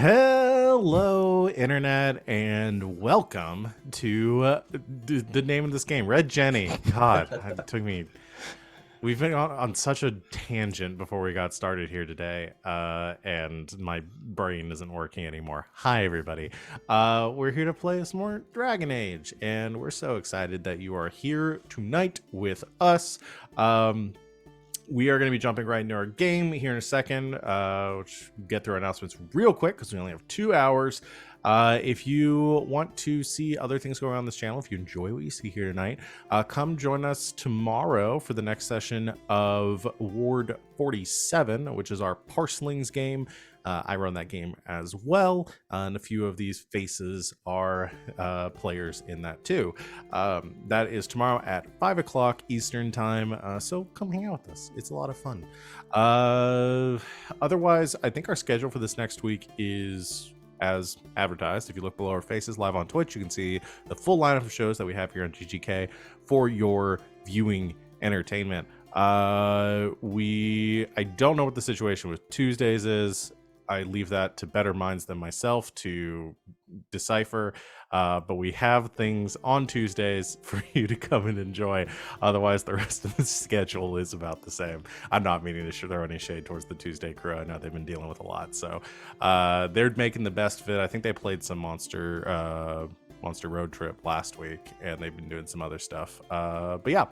Hello, Internet, and welcome to the name of this game, Red Jenny. God, it took me... We've been on such a tangent before we got started here today, and my brain isn't working anymore. Hi, everybody. We're here to play some more Dragon Age, and we're so excited that you are here tonight with us. We are going to be jumping right into our game here in a second, which we'll get through our announcements real quick because we only have 2 hours. If you want to see other things going on this channel, if you enjoy what you see here tonight, come join us tomorrow for the next session of Ward 47, which is our Parslings game. I run that game as well, and a few of these faces are players in that too. That is tomorrow at 5 o'clock Eastern time, so come hang out with us. It's a lot of fun. Otherwise, I think our schedule for this next week is as advertised. If you look below our faces live on Twitch, you can see the full lineup of shows that we have here on GGK for your viewing entertainment. I don't know what the situation with Tuesdays is. I leave that to better minds than myself to decipher, but we have things on Tuesdays for you to come and enjoy. Otherwise, the rest of the schedule is about the same. I'm not meaning to throw any shade towards the Tuesday crew. I know they've been dealing with a lot, so they're making the best of it. I think they played some Monster Road Trip last week, and they've been doing some other stuff. But yeah,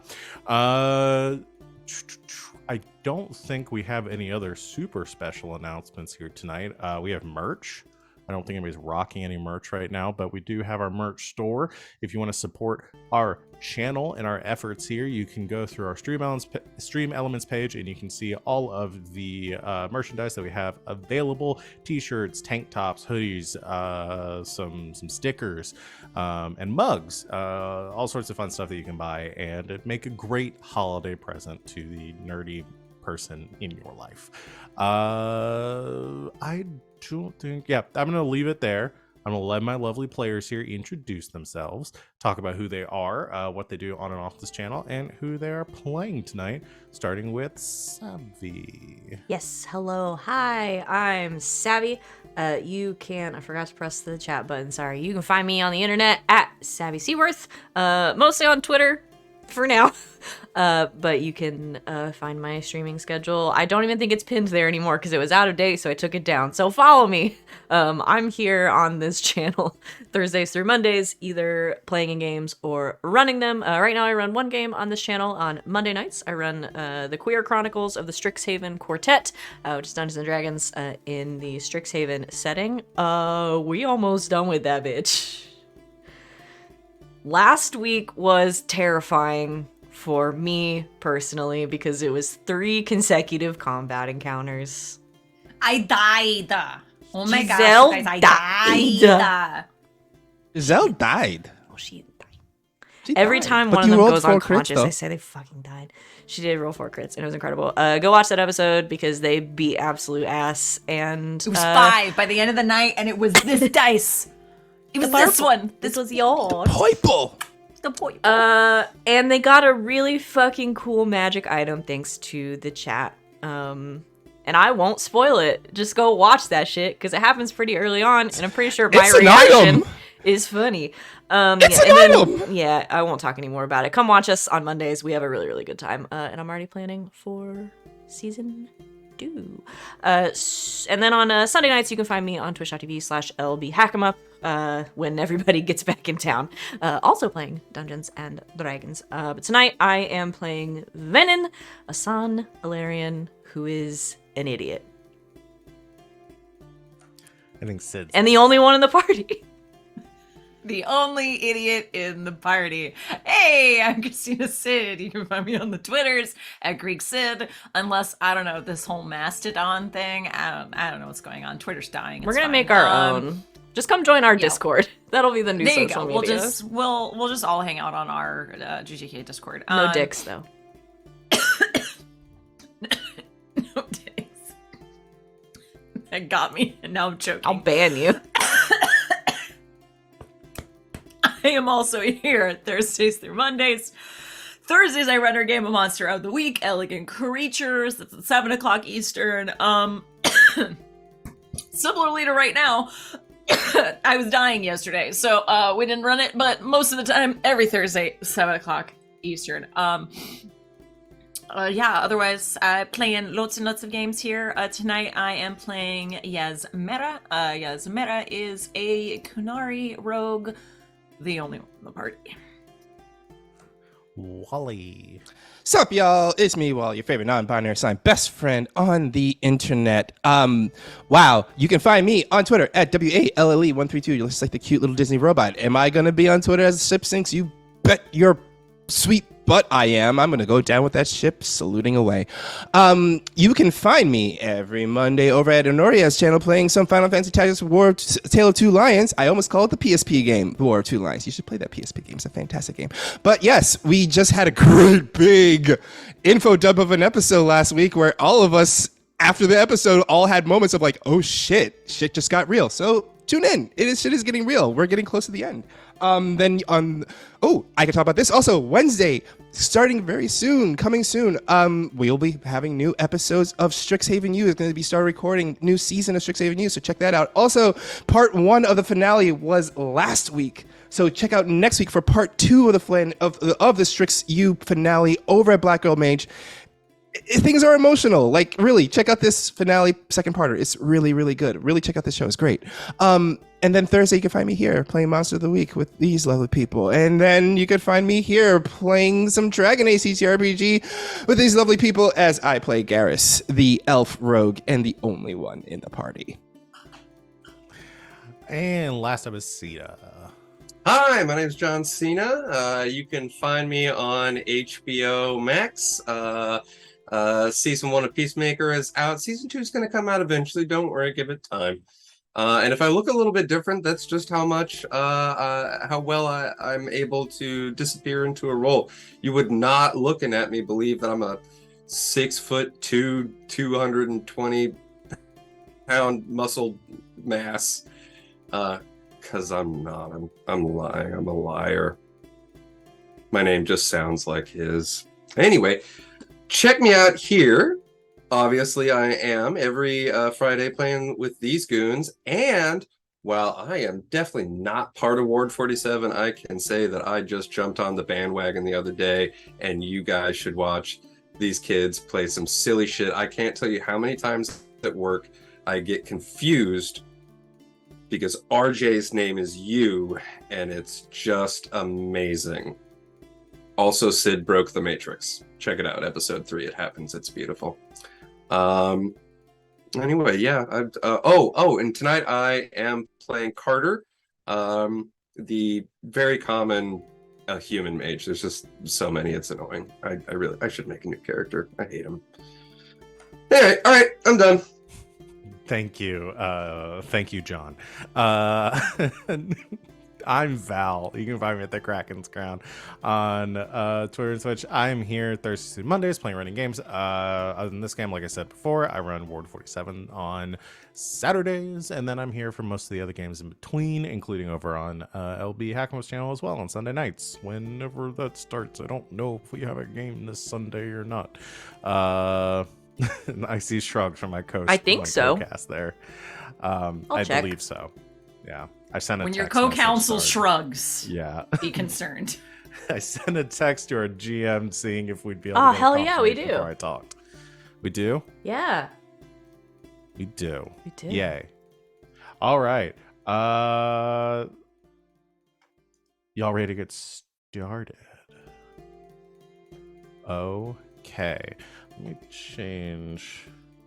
I don't think we have any other super special announcements here tonight. We have merch. I don't think anybody's rocking any merch right now, but we do have our merch store. If you want to support our channel and our efforts here, you can go through our Stream Elements page, and you can see all of the merchandise that we have available: t-shirts, tank tops, hoodies, some stickers, and mugs, all sorts of fun stuff that you can buy and make a great holiday present to the nerdy person in your life. I don't think, yeah, I'm gonna leave it there. I'm gonna let my lovely players here introduce themselves, talk about who they are, what they do on and off this channel, and who they are playing tonight, starting with Savvy. Yes, hello, hi, I'm Savvy. I forgot to press the chat button, sorry. You can find me on the internet at Savvy Seaworth, mostly on Twitter for now. But you can find my streaming schedule. I don't even think it's pinned there anymore because it was out of date, so I took it down. So follow me. I'm here on this channel Thursdays through Mondays, either playing in games or running them. Right now I run one game on this channel. On Monday nights, I run the Queer Chronicles of the Strixhaven Quartet, which is Dungeons & Dragons in the Strixhaven setting. We almost done with that bitch. Last week was terrifying for me personally because it was 3 consecutive combat encounters. I died. Oh my Giselle gosh, guys, I died. Giselle died. Oh, she died. Every time one of them goes unconscious, I say they fucking died. She did roll 4 crits, and it was incredible. Go watch that episode because they beat absolute ass. And it was 5 by the end of the night, and it was this dice. It was this one. This was yours. The point. And they got a really fucking cool magic item thanks to the chat. And I won't spoil it. Just go watch that shit because it happens pretty early on, and I'm pretty sure my reaction is funny. Yeah, I won't talk anymore about it. Come watch us on Mondays. We have a really, really good time. And I'm already planning for season 2. And then on Sunday nights, you can find me on twitch.tv/lbhackemup. When everybody gets back in town. Also playing Dungeons and Dragons. But tonight I am playing Venehn, a San Illyrian who is an idiot. I think Sid's and the only one in the party. The only idiot in the party. Hey, I'm Christina Sid. You can find me on the Twitters at Greek Sid. Unless, I don't know, this whole Mastodon thing. I don't know what's going on. Twitter's dying. We're gonna make our own. Just come join our Discord. That'll be the new social media. We'll just all hang out on our GGK Discord. No dicks though. No dicks. That got me, and now I'm choking. I'll ban you. I am also here Thursdays through Mondays. Thursdays I run our game of Monster of the Week, Elegant Creatures. That's at 7 o'clock Eastern. Similarly to right now, I was dying yesterday, so we didn't run it, but most of the time, every Thursday, 7 o'clock Eastern. Otherwise, playing lots and lots of games here. Tonight I am playing Yasmera. Yasmera is a Kunari rogue, the only one in the party. Wally. Sup, y'all? It's me, Wall, your favorite non-binary sign best friend on the internet. Wow, you can find me on Twitter at WALLE132. You're just like the cute little Disney robot. Am I gonna be on Twitter as a Sip Sinks? You bet your sweet butt I am. I'm gonna go down with that ship, saluting away. You can find me every Monday over at Honoria's channel playing some Final Fantasy Tactics Tale of Two Lions. I almost call it the PSP game, War of Two Lions. You should play that PSP game. It's a fantastic game. But yes, we just had a great big info dump of an episode last week where all of us after the episode all had moments of like, oh shit just got real. So tune in. Shit is getting real. We're getting close to the end. I can talk about this also. Wednesday, starting very soon, coming soon. We'll be having new episodes of Strixhaven U. Is going to be start recording new season of Strixhaven U, so check that out. Also, part 1 of the finale was last week, so check out next week for part 2 of the Strix U finale over at Black Girl Mage. Things are emotional. Like, really, check out this finale second parter. It's really, really good. Really check out this show. It's great. And then Thursday, you can find me here playing Monster of the Week with these lovely people. And then you can find me here playing some Dragon Age CCRPG with these lovely people as I play Garas, the elf rogue and the only one in the party. And last up is Sita. Hi, my name is John Cena. You can find me on HBO Max. Season 1 of Peacemaker is out. Season 2 is going to come out eventually. Don't worry, give it time. And if I look a little bit different, that's just how well I'm able to disappear into a role. You would not, looking at me, believe that I'm a 6'2", 220-pound muscle mass. Because I'm not. I'm lying. I'm a liar. My name just sounds like his. Anyway, check me out here. Obviously, I am every Friday playing with these goons. And while I am definitely not part of Ward 47, I can say that I just jumped on the bandwagon the other day, and you guys should watch these kids play some silly shit. I can't tell you how many times at work I get confused because RJ's name is you, and it's just amazing. Also, Sid broke the Matrix. Check it out, episode 3. It happens. It's beautiful. Anyway, yeah. And tonight I am playing Carter, the very common human mage. There's just so many. It's annoying. I should make a new character. I hate him. Anyway, all right, I'm done. Thank you, John. I'm Val. You can find me at the Kraken's Crown on Twitter and Twitch. I'm here Thursdays and Mondays playing running games. Other than this game, like I said before, I run Ward 47 on Saturdays, and then I'm here for most of the other games in between, including over on LB Hackman's channel as well on Sunday nights, whenever that starts. I don't know if we have a game this Sunday or not. I see shrugs from my co. I think so. Co-cast there. I check. Believe so. Yeah. I sent a When your text message, co-counsel sorry. shrugs, Yeah. be concerned. I sent a text to our GM seeing if we'd be able to Oh, get a hell yeah, we confirmation do. before I talked. We do? Yeah, We do. we do. Yay. All right. Y'all ready to get started? Okay. Let me change.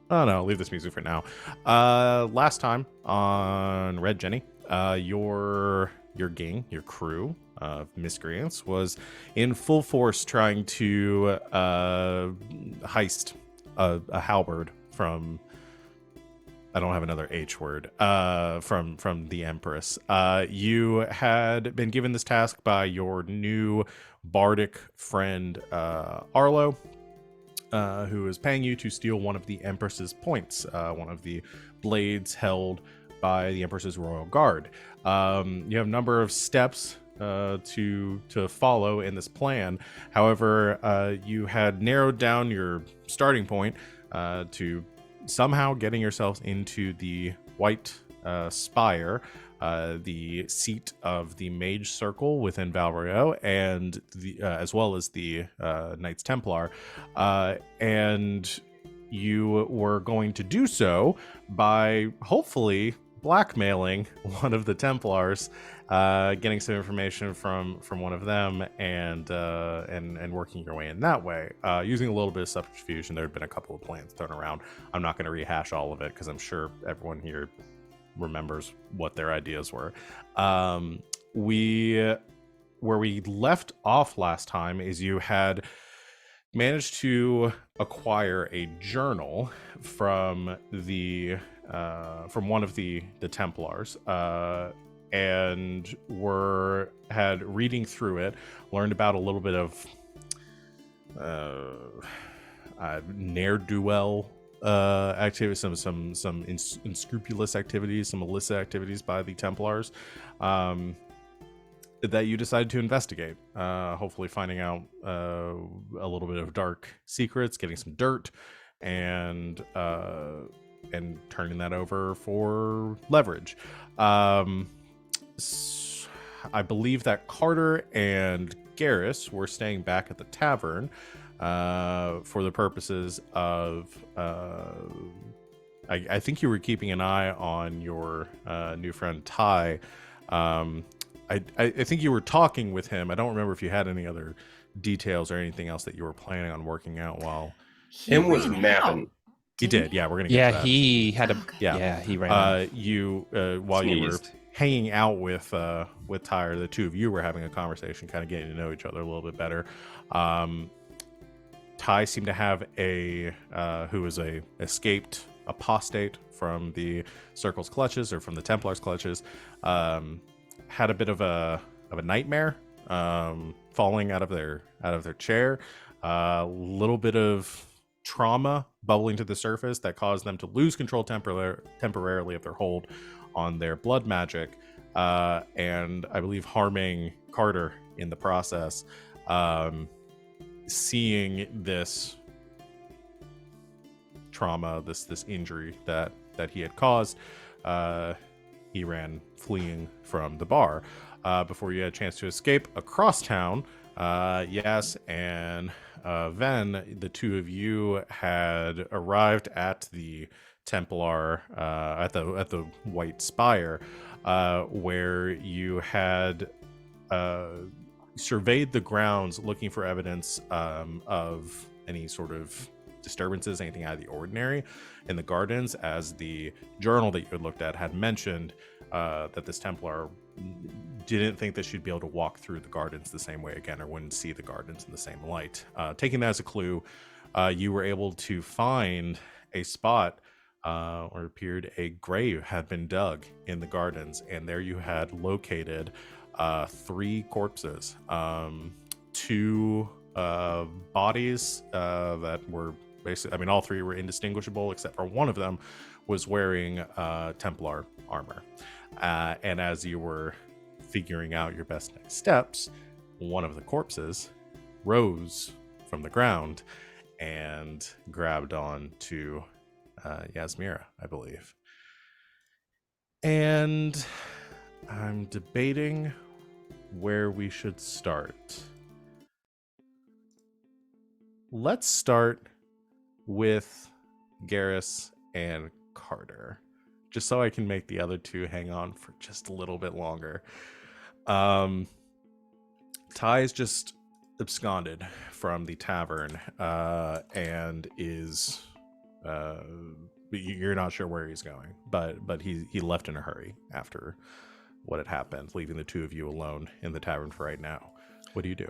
Oh no, leave this music for now. Last time on Red Jenny, your gang, your crew of miscreants was in full force trying to heist a halberd from, I don't have another H word, from the Empress. You had been given this task by your new bardic friend, Arlo, who is paying you to steal one of the Empress's points, one of the blades held by the Empress's Royal Guard. You have a number of steps to follow in this plan. However, you had narrowed down your starting point to somehow getting yourselves into the white spire, the seat of the Mage Circle within Valrio, and as well as the Knights Templar, and you were going to do so by hopefully blackmailing one of the Templars, getting some information from one of them, and working your way in that way, using a little bit of subterfuge. And there had been a couple of plans thrown around. I'm not going to rehash all of it because I'm sure everyone here remembers what their ideas were. Where we left off last time is you had managed to acquire a journal from one of the Templars, and had reading through it, learned about a little bit of ne'er-do-well activities, some unscrupulous activities, some illicit activities by the Templars, that you decided to investigate, hopefully finding out a little bit of dark secrets, getting some dirt, and turning that over for leverage. I believe that Carter and Garas were staying back at the tavern for the purposes of I think you were keeping an eye on your new friend Ty. I think you were talking with him. I don't remember if you had any other details or anything else that you were planning on working out while Him was ran napping. out. he did. Yeah, we're gonna get to that. he had a. Okay. Yeah, he ran. Out. You while you were Sneezed. hanging out with Tyre, the two of you were having a conversation, kind of getting to know each other a little bit better. Ty seemed to have who was a escaped apostate from the Circle's clutches, or from the Templars' clutches. Had a bit of a nightmare, falling out of their chair, a little bit of trauma bubbling to the surface that caused them to lose control temporarily of their hold on their blood magic, and I believe harming Carter in the process. Seeing this trauma, this injury that he had caused, he ran fleeing from the bar. Before you had a chance to escape across town, Yas and Venn, the two of you had arrived at the Templar, at the White Spire, where you had surveyed the grounds looking for evidence of any sort of disturbances, anything out of the ordinary in the gardens, as the journal that you had looked at had mentioned that this Templar didn't think that she'd be able to walk through the gardens the same way again, or wouldn't see the gardens in the same light. Taking that as a clue, you were able to find a spot, or appeared a grave had been dug in the gardens, and there you had located 3 corpses, 2 bodies that were basically, I mean, all 3 were indistinguishable except for one of them was wearing Templar armor. And as you were figuring out your best next steps, one of the corpses rose from the ground and grabbed on to Yasmera, I believe. And I'm debating where we should start. Let's start with Garas and Carter, just so I can make the other 2 hang on for just a little bit longer. Ty's just absconded from the tavern, and is you're not sure where he's going, but he left in a hurry after what had happened, leaving the 2 of you alone in the tavern for right now. What do you do?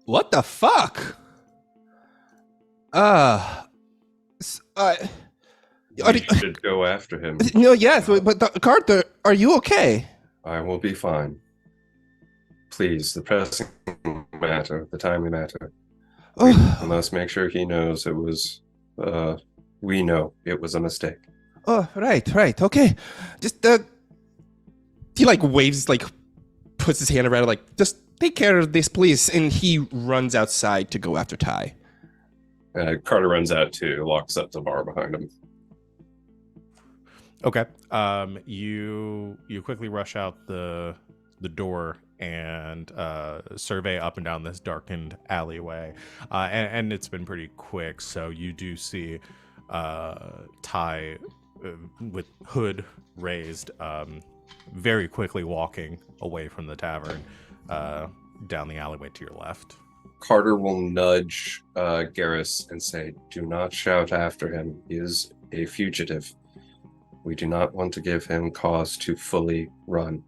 What the fuck? We should go after him. No, yes, but Carter, are you okay? I will be fine. Please, the pressing matter, the timely matter. We must make sure he knows it was, we know it was a mistake. Oh, right, okay. Just, he, waves, puts his hand around it, just take care of this, please. And he runs outside to go after Ty. Carter runs out too, locks up the bar behind him. Okay. You quickly rush out the door and survey up and down this darkened alleyway, and it's been pretty quick. So you do see Ty with hood raised, very quickly walking away from the tavern down the alleyway to your left. Carter will nudge Garas and say, "Do not shout after him. He is a fugitive. We do not want to give him cause to fully run.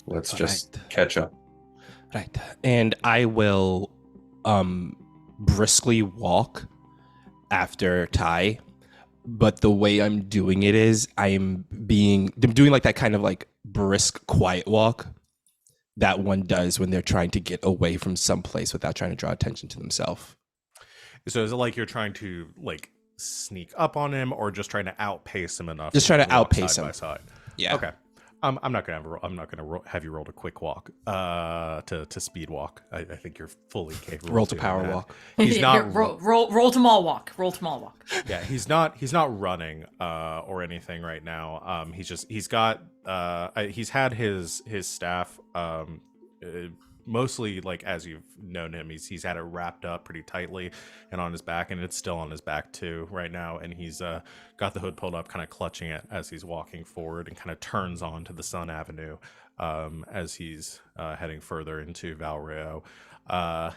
Let's just catch up." Right. And I will briskly walk after Ty, but the way I'm doing it is I'm doing like that kind of like brisk quiet walk that one does when they're trying to get away from someplace without trying to draw attention to themselves. So is it like you're trying to like sneak up on him, or just trying to outpace him enough? Just trying to walk outpace side him. by side? Yeah. Okay. I'm not gonna have you roll a quick walk to speed walk. I think you're fully capable. Roll of to doing power that. walk. He's not. roll to mall walk. Roll to mall walk. Yeah, he's not running or anything right now. He's had his staff mostly, like, as you've known him, he's had it wrapped up pretty tightly and on his back, and it's still on his back too right now, and he's got the hood pulled up, kind of clutching it as he's walking forward, and kind of turns onto the Sun Avenue as he's heading further into Valrio. Yeah,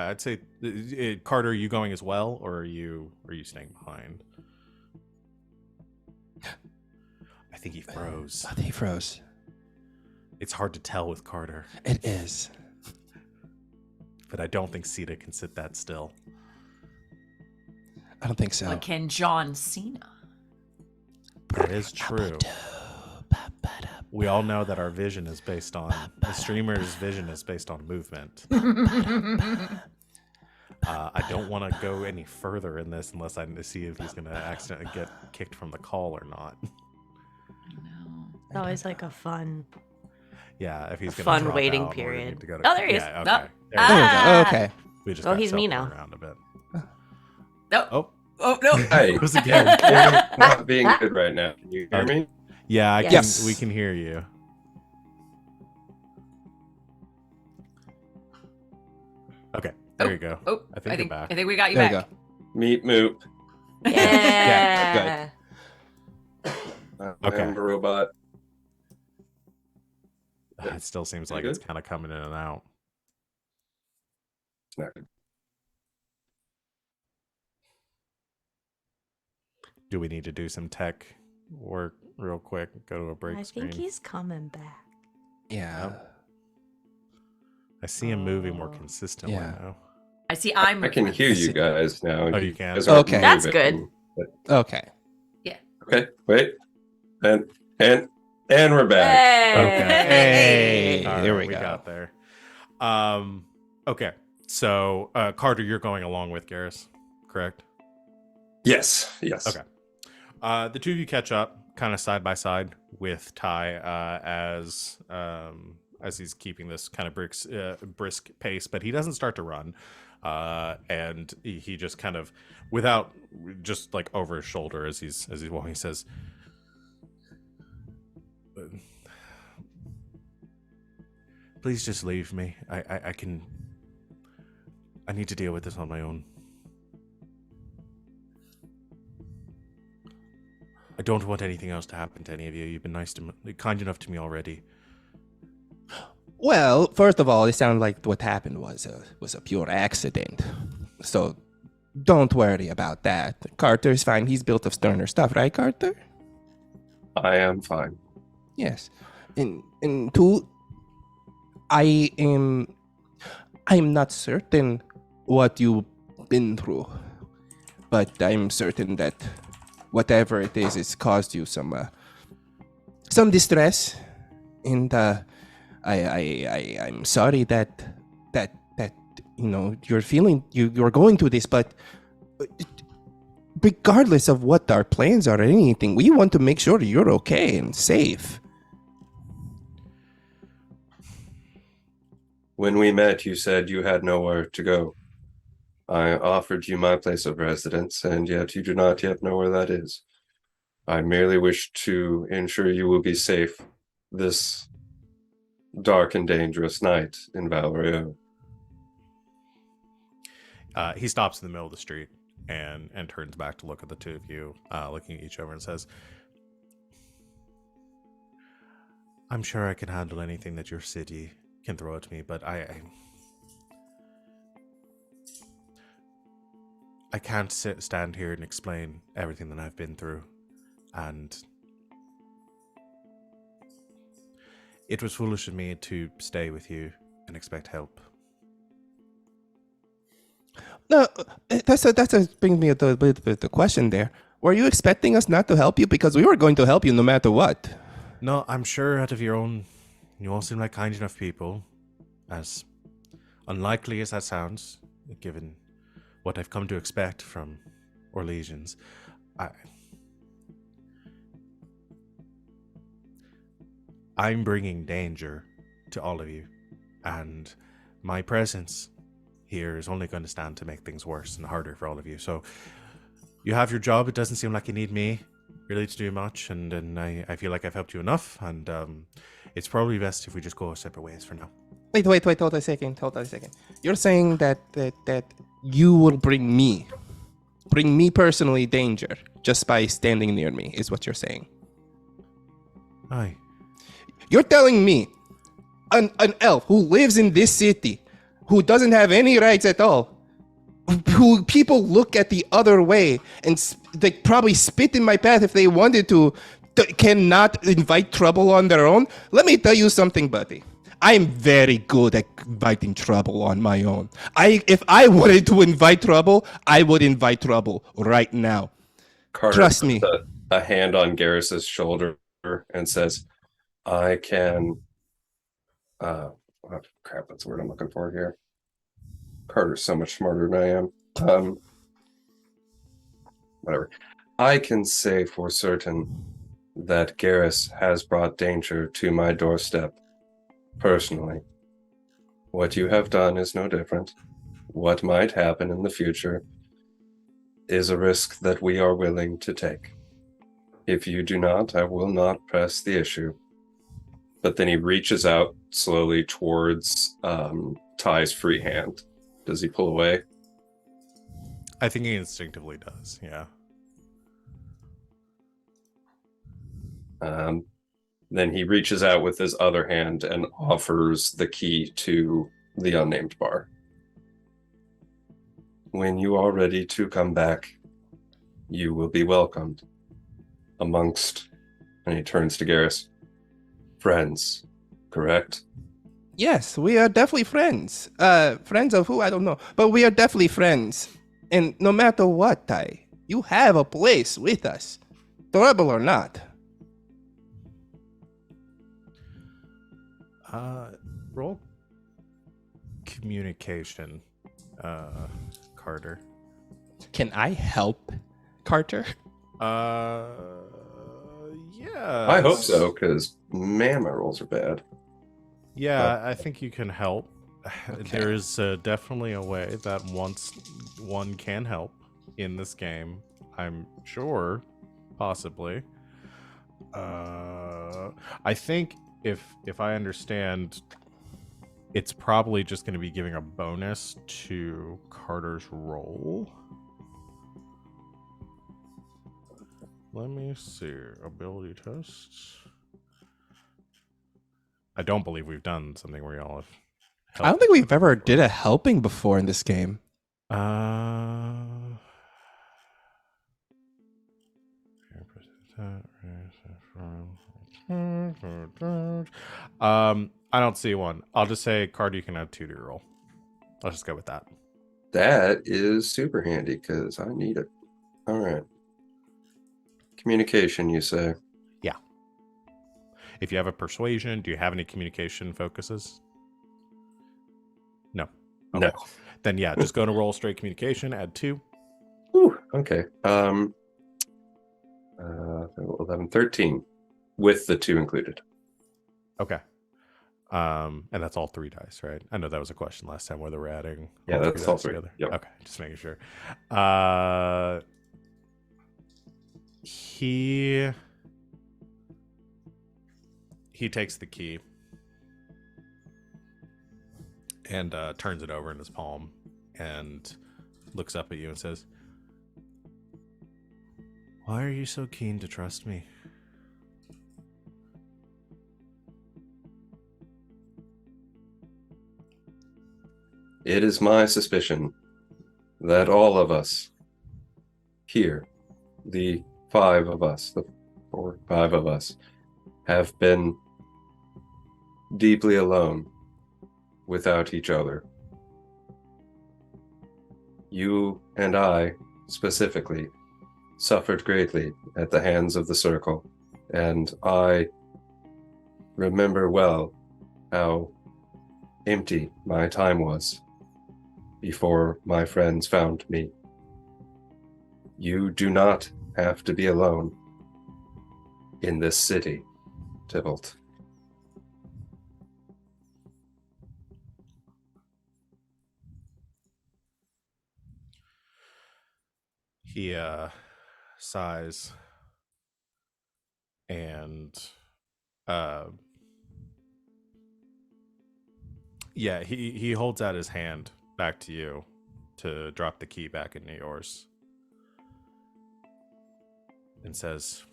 I'd say, Carter, are you going as well, or are you staying behind? I think he froze. He froze. It's hard to tell with Carter, It is. but I don't think Sita can sit that still. I don't think so. But can John Cena? That is true. We all know that our vision is based on, the streamer's vision is based on movement. I don't want to go any further in this unless I see if he's going to accidentally get kicked from the call or not. It's always like a fun. Yeah, if he's going to Fun drop waiting out, we're gonna period. need to go to- Oh, there he is. Yeah, Oh. okay. There we There go. we go. Ah. Okay. We just Oh, got he's me shuffled now. around a bit. No. Oh, no. Hey, Goes again. you're not being good right now. Can you hear me? Yeah, I can. Yes. We can hear you. Okay, there you go. Oh, I think you're back. I think we got you There back. you Meet Moop. Yeah. Okay. I'm a robot. It still seems You like good? it's kind of coming in and out. It's not good. Do we need to do some tech work real quick? Go to a break I screen. think he's coming back. Yeah. I see him moving more Oh. consistently Yeah. now. I see. I'm. I can hear you guys now. Oh, you can? guys aren't Okay. That's moving. Okay. Okay, wait. And we're back. Hey. Hey. All there right, we go. got there. Okay. So, Carter, you're going along with Garas, correct? Yes. Okay. The two of you catch up, kind of side by side with Ty, as he's keeping this kind of brisk pace, but he doesn't start to run, and he just kind of, without, just like over his shoulder as he's walking, he says, "Please just leave me. I need to deal with this on my own. I don't want anything else to happen to any of you. You've been kind enough to me already." Well, first of all, it sounded like what happened was a pure accident. So don't worry about that. Carter's fine. He's built of sterner stuff, right, Carter? I am fine. Yes. And two, I'm not certain what you've been through, but I'm certain that whatever it is, it's caused you some distress, and I'm sorry that you're going through this, but regardless of what our plans are or anything, we want to make sure you're okay and safe. When we met, you said you had nowhere to go. I offered you my place of residence, and yet you do not yet know where that is. I merely wish to ensure you will be safe this dark and dangerous night in Valerio. He stops in the middle of the street and turns back to look at the two of you, looking at each other, and says, I'm sure I can handle anything that your city can throw at me, but I can't stand here and explain everything that I've been through. And it was foolish of me to stay with you and expect help. No, that's a brings me to the question there. Were you expecting us not to help you? Because we were going to help you no matter what. No, I'm sure out of you all seem like kind enough people, as unlikely as that sounds, given what I've come to expect from Orlesians. I'm bringing danger to all of you, and my presence here is only going to stand to make things worse and harder for all of you. So you have your job. It doesn't seem like you need me really to do much, and I feel like I've helped you enough, and it's probably best if we just go our separate ways for now. Wait, hold on a second. You're saying that you will bring me personally danger just by standing near me, is what you're saying. Aye. You're telling me an elf who lives in this city, who doesn't have any rights at all, who people look at the other way and they probably spit in my path if they wanted to, cannot invite trouble on their own? Let me tell you something, buddy. I'm very good at inviting trouble on my own. If I wanted to invite trouble, I would invite trouble right now. Carter Trust me. puts a hand on Garrus's shoulder and says, I can... crap, that's the word I'm looking for here. Carter's so much smarter than I am. Whatever. I can say for certain that Garrus has brought danger to my doorstep personally. What you have done is no different. What might happen in the future is a risk that we are willing to take. If you do not, I will not press the issue. But then he reaches out slowly towards Ty's free hand. Does he pull away? I think he instinctively does, yeah. Then he reaches out with his other hand and offers the key to the unnamed bar. When you are ready to come back, you will be welcomed amongst, and he turns to Garrus, friends, correct? Yes, we are definitely friends. Friends of who? I don't know. But we are definitely friends. And no matter what, Ty, you have a place with us. Trouble or not. Roll communication, Carter. Can I help, Carter? Yeah. I hope so, because man, my rolls are bad. Yeah, I think you can help. Okay. There is definitely a way that one can help in this game. I'm sure, possibly. I think if I understand, it's probably just going to be giving a bonus to Carter's roll. Let me see. Ability tests. I don't believe we've done something where y'all have helped. I don't think we've ever did a helping before in this game. I don't see one. I'll just say, Carter, you can add 2 to your roll. I'll just go with that. That is super handy, because I need it. All right. Communication, you say? Yeah. If you have a persuasion, do you have any communication focuses? No. No. Then yeah, just go to roll straight communication, add 2. Ooh, okay. 11, 13, with the 2 included. Okay. And that's all 3 dice, right? I know that was a question last time whether we're adding Yeah, all 3 that's all dice 3. together. Yep. Okay, just making sure. He takes the key and turns it over in his palm and looks up at you and says, "Why are you so keen to trust me?" It is my suspicion that all of us here, the 5 of us, the 4, 5 of us, have been deeply alone without each other. You and I, specifically, suffered greatly at the hands of the Circle, and I remember well how empty my time was before my friends found me. You do not have to be alone in this city, Tybalt. He sighs and yeah, he holds out his hand back to you to drop the key back into yours and says,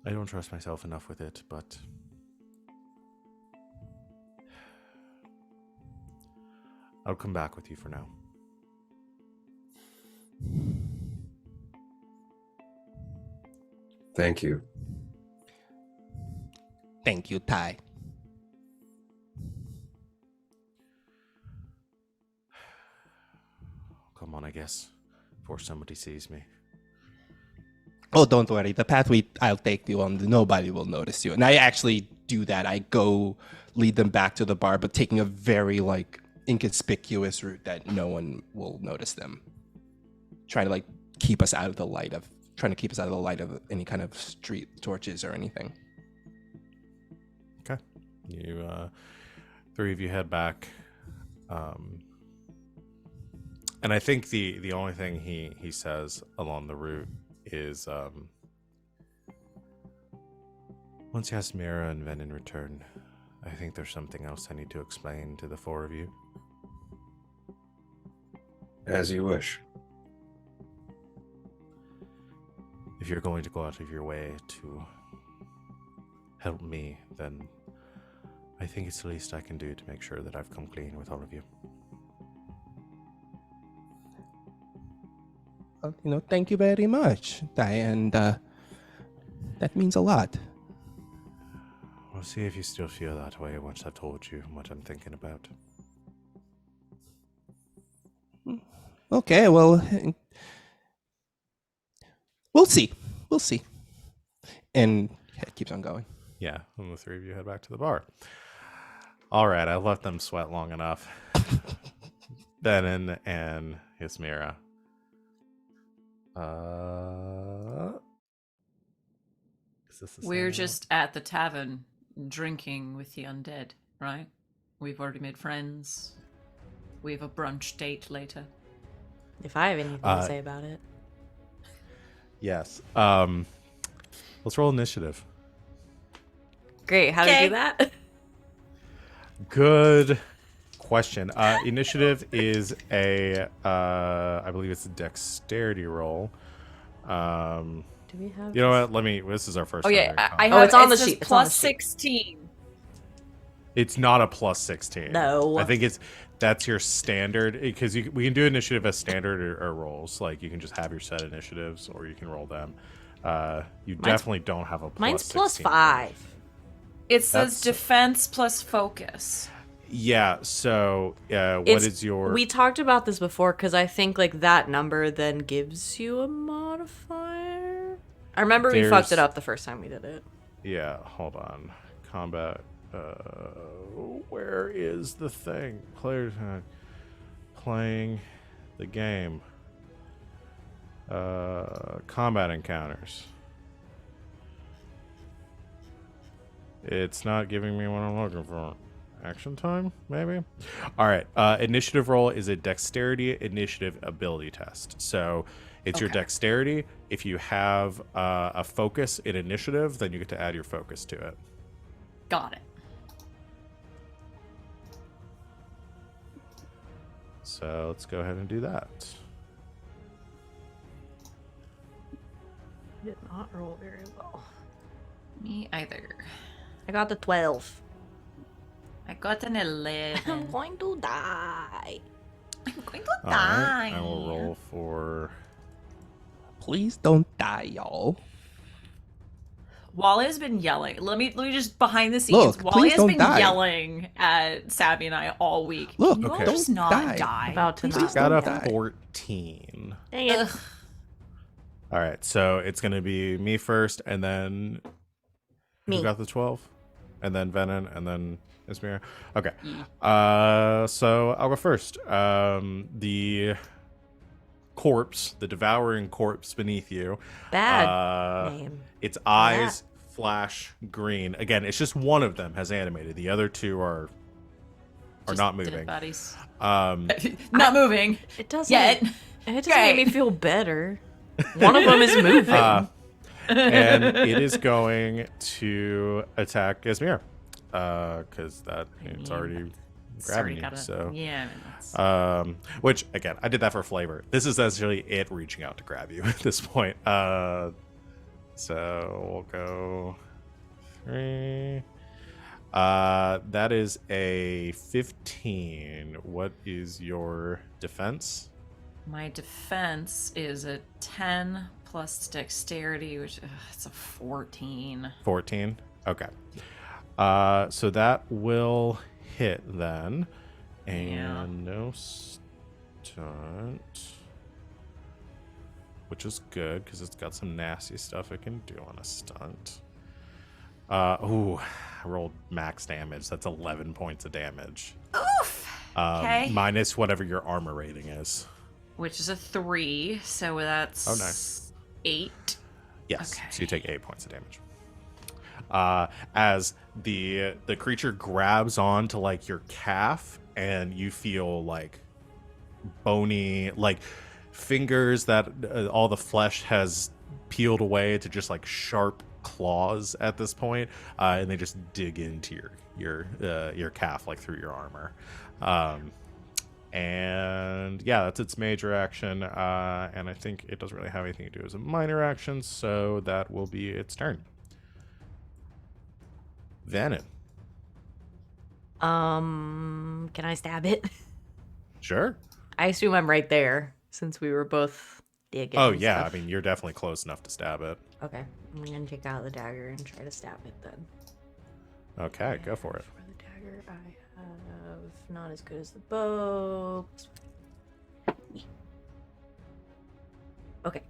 "I don't trust myself enough with it, but I'll come back with you for now." Thank you. Thank you, Ty. Come on, I guess, before somebody sees me. Oh, don't worry. The path I'll take you on, nobody will notice you. And I actually do that. I go lead them back to the bar, but taking a very inconspicuous route that no one will notice them. Trying to keep us out of the light of any kind of street torches or anything. Okay. You 3 of you head back. And I think the only thing he says along the route is once Yasmera and Venehn return, I think there's something else I need to explain to the 4 of you. As you wish. If you're going to go out of your way to help me, then I think it's the least I can do to make sure that I've come clean with all of you. Well, thank you very much, Ty, and that means a lot. We'll see if you still feel that way once I've told you what I'm thinking about. Okay, well, we'll see. We'll see. And it keeps on going. Yeah, and the 3 of you head back to the bar. All right, I let them sweat long enough. Venehn and Yasmera. Is this the We're same just at the tavern drinking with the undead, right? We've already made friends. We have a brunch date later. If I have anything to say about it. Yes. Let's roll initiative. Great. How do we do that? Good question. Initiative is I believe it's a dexterity roll. Do we have? You know what? This is our first. Oh time yeah, doing I combat. have. it's on the says sheet. It's on plus the sheet. 16. It's not a plus 16. No. I think that's your standard, because we can do initiative as standard or rolls. Like you can just have your set initiatives, or you can roll them. You definitely don't have a plus. Mine's plus 16. 5. It says That's- defense plus focus. Yeah. So, what is your? We talked about this before because I think that number then gives you a modifier. I remember we fucked it There's- up the first time we did it. Yeah. Hold on. Combat. Where is the thing? Players playing the game. Combat encounters. It's not giving me what I'm looking for. Action time, maybe? All right. Initiative roll is a dexterity initiative ability test. So it's your Okay. dexterity. If you have a focus in initiative, then you get to add your focus to it. Got it. So let's go ahead and do that. Did not roll very well. Me either. I got the 12. I got an 11. I'm going to die. I'm going to All die. right. I will roll for... Please don't die, y'all. Wally has been yelling. Let me just behind the scenes. Look, Wally please has don't been die. yelling at Savvy and I all week. Look, you okay. just don't not die. die. About to Please not Got don't a die. 14. Dang it. Ugh. All right. So it's going to be me first, and then... Me. Who got the 12? And then Venehn, and then Yasmera. Okay. Yeah. So I'll go first. The corpse, the devouring corpse beneath you. Bad name. Its eyes flash green. Again, it's just one of them has animated. The other two are Just not dead moving. bodies. Um, Not moving. It doesn't. Yet. It doesn't Great. make me feel better. One of them is moving. and it is going to attack Yasmera. Because it's already grabbing you. So Yeah. That's... which again, I did that for flavor. This is essentially it reaching out to grab you at this point. So we'll go 3. That is a 15. What is your defense? My defense is a 10 plus dexterity, which it's a 14. 14. Okay. So that will hit then, and Yeah. no stunt, which is good because it's got some nasty stuff it can do on a stunt. Ooh, I rolled max damage. That's 11 points of damage. Oof. Okay. Minus whatever your armor rating is. Which is a 3, so that's Oh, nice. 8. Yes. Okay. So you take 8 points of damage. As the creature grabs onto like your calf, and you feel like bony, like fingers that all the flesh has peeled away to just like sharp claws at this point, and they just dig into your calf like through your armor. And yeah, that's its major action, and I think it doesn't really have anything to do as a minor action, so that will be its turn. Venehn. Can I stab it? Sure. I assume I'm right there since we were both digging. Oh and yeah, stuff. I mean you're definitely close enough to stab it. Okay, I'm gonna take out the dagger and try to stab it then. Okay, go for it. For the dagger, I have not as good as the bow. Okay,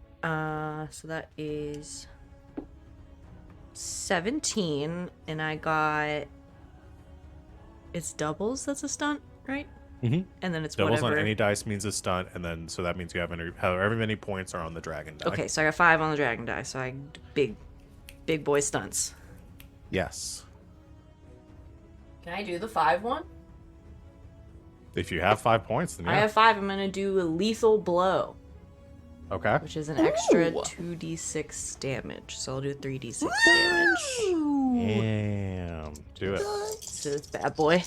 so that is 17, and I got it's doubles. That's a stunt, right? Mhm. And then it's Doubles whatever. on any dice means a stunt, and then so that means you have however many points are on the dragon die. Okay, so I got 5 on the dragon die. So I big boy stunts. Yes. Can I do the 5 one? If you have 5 points, then yeah. I have 5. I'm gonna do a lethal blow, Okay. which is an extra 2d6 damage. So I'll do 3d6 damage. Damn. Do it. So it's bad boy.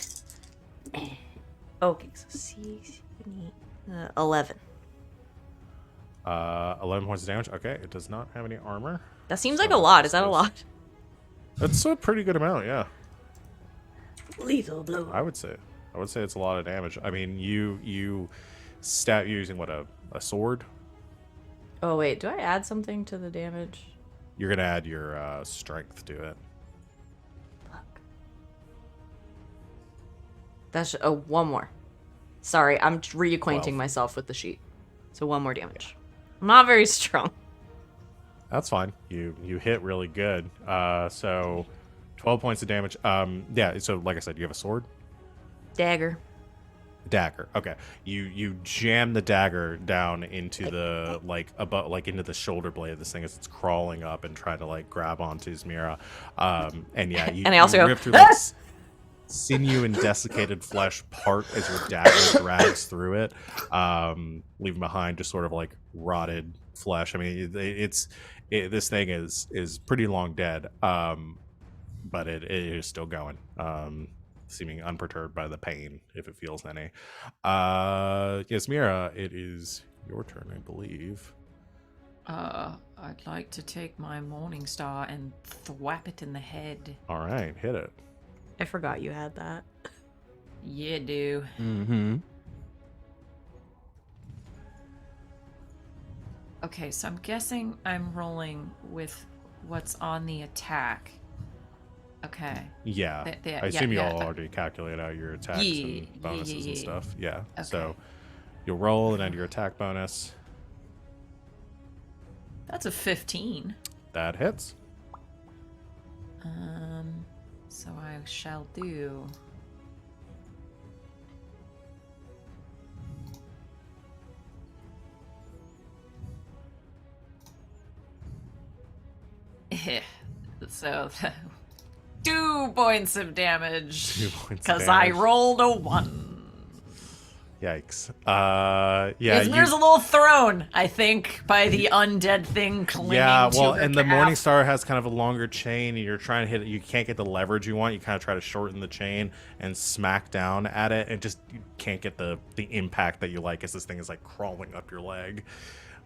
Okay, so 11. 11 points of damage. Okay, it does not have any armor. That seems So like a lot. Is this that a lot? That's a pretty good amount, yeah. Lethal blow. I would say it's a lot of damage. I mean, you stab using what, a sword? Oh wait, do I add something to the damage? You're gonna add your strength to it. Fuck. That's one more. Sorry, I'm reacquainting 12. myself with the sheet. So 1 more damage. I'm not very strong. That's fine. You hit really good. So 12 points of damage. Yeah. So like I said, you have a sword. Dagger. Dagger. Okay. You jam the dagger down into the into the shoulder blade of this thing as it's crawling up and trying to like grab onto Yasmera. And yeah, you, And I also you go, rip through like sinew and desiccated flesh part as your dagger drags through it, leaving behind just sort of like rotted flesh. I mean, this thing is pretty long dead, but it is still going. Seeming unperturbed by the pain, if it feels any. Yasmera, it is your turn, I believe. I'd like to take my Morning Star and thwap it in the head. All right, hit it. I forgot you had that. Yeah, do. Mm-hmm. Okay, so I'm guessing I'm rolling with what's on the attack. Okay. Yeah, I assume you all already calculate out your attacks and bonuses and stuff. Yeah, Okay. so you'll roll and add your attack bonus. That's a 15. That hits. So I shall do. So 2 points of damage. 2 points. Because I rolled a 1. Yikes. Yasmera's a little thrown, I think, by the undead thing clinging to her and the calf. Morning Star has kind of a longer chain, and you're trying to hit it. You can't get the leverage you want. You kind of try to shorten the chain and smack down at it, and just you can't get the impact that you like as this thing is like crawling up your leg.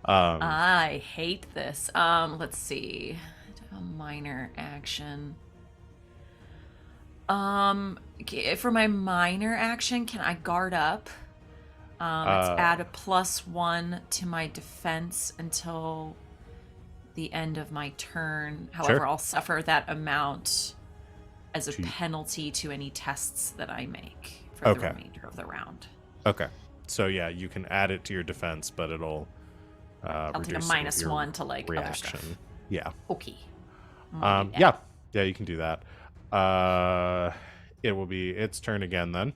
I hate this. Let's see. A minor action. For my minor action, can I guard up? It's add a +1 to my defense until the end of my turn. However, Sure. I'll suffer that amount as a penalty to any tests that I make for the remainder of the round. Okay. So yeah, you can add it to your defense, but it'll I'll take a reduce some of your -1 to like reaction. other stuff. Yeah. Okay. Yeah, you can do that. It will be its turn again then,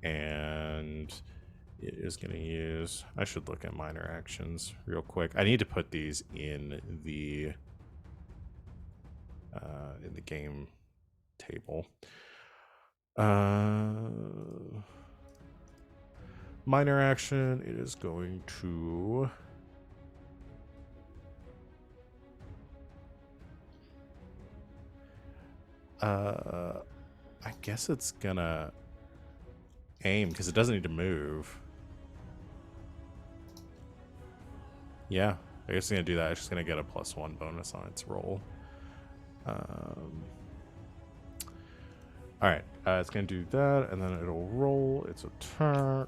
and it is going to use. I should look at minor actions real quick. I need to put these in the game table. Minor action. It is going to. I guess it's gonna aim because it doesn't need to move. Yeah, I guess it's gonna do that. It's just gonna get a +1 bonus on its roll. All right, it's gonna do that, and then it'll roll its attack.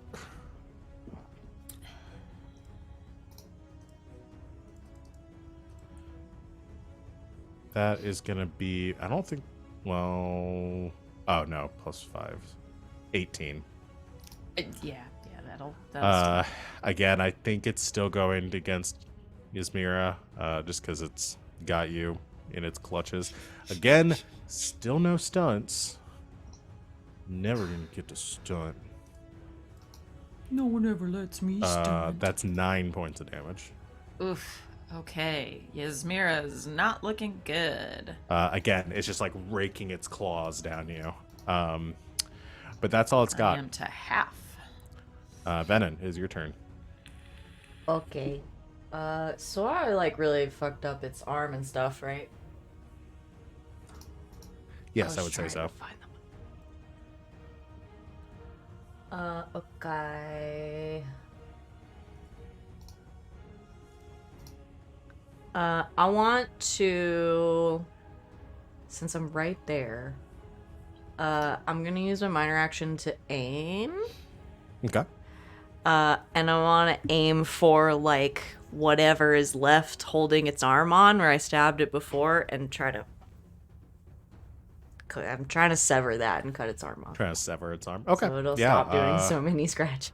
That is gonna be. I don't think. Well, oh no, +5, 18. Yeah, that'll Again, I think it's still going against Yasmera, just because it's got you in its clutches. Again, still no stunts. Never gonna get to stunt. No one ever lets me stunt. That's 9 points of damage. Oof. Okay, Yasmera's not looking good. Again, it's just like raking its claws down you. But that's all it's I got. am to half. Venehn, is your turn. Okay. So I like really fucked up its arm and stuff, right? Yes, I would say so. Okay. I want to, since I'm right there, I'm gonna use my minor action to aim. Okay. And I want to aim for, like, whatever is left holding its arm on where I stabbed it before and try to... I'm trying to sever that and cut its arm off. Trying to sever its arm. Okay. So it'll stop doing so many scratches.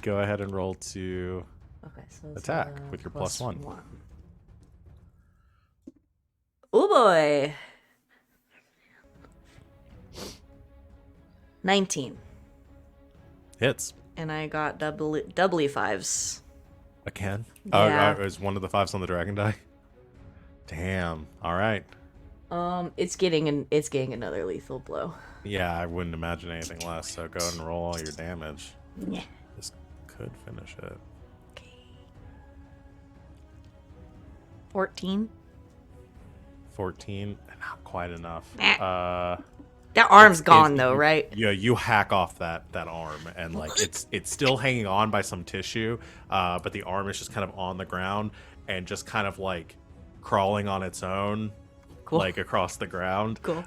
Go ahead and roll to Okay, so it's attack with your +1. Oh boy. 19. Hits. And I got doubly 5s. Again? Yeah. Is one of the 5s on the dragon die? Damn. All right. It's getting another lethal blow. Yeah, I wouldn't imagine anything less. So go ahead and roll all your damage. Yeah. This could finish it. 14. 14, not quite enough. That arm's gone though, right? Yeah, you hack off that arm, and like it's still hanging on by some tissue, but the arm is just kind of on the ground and just kind of like crawling on its own, Cool. like across the ground. Cool.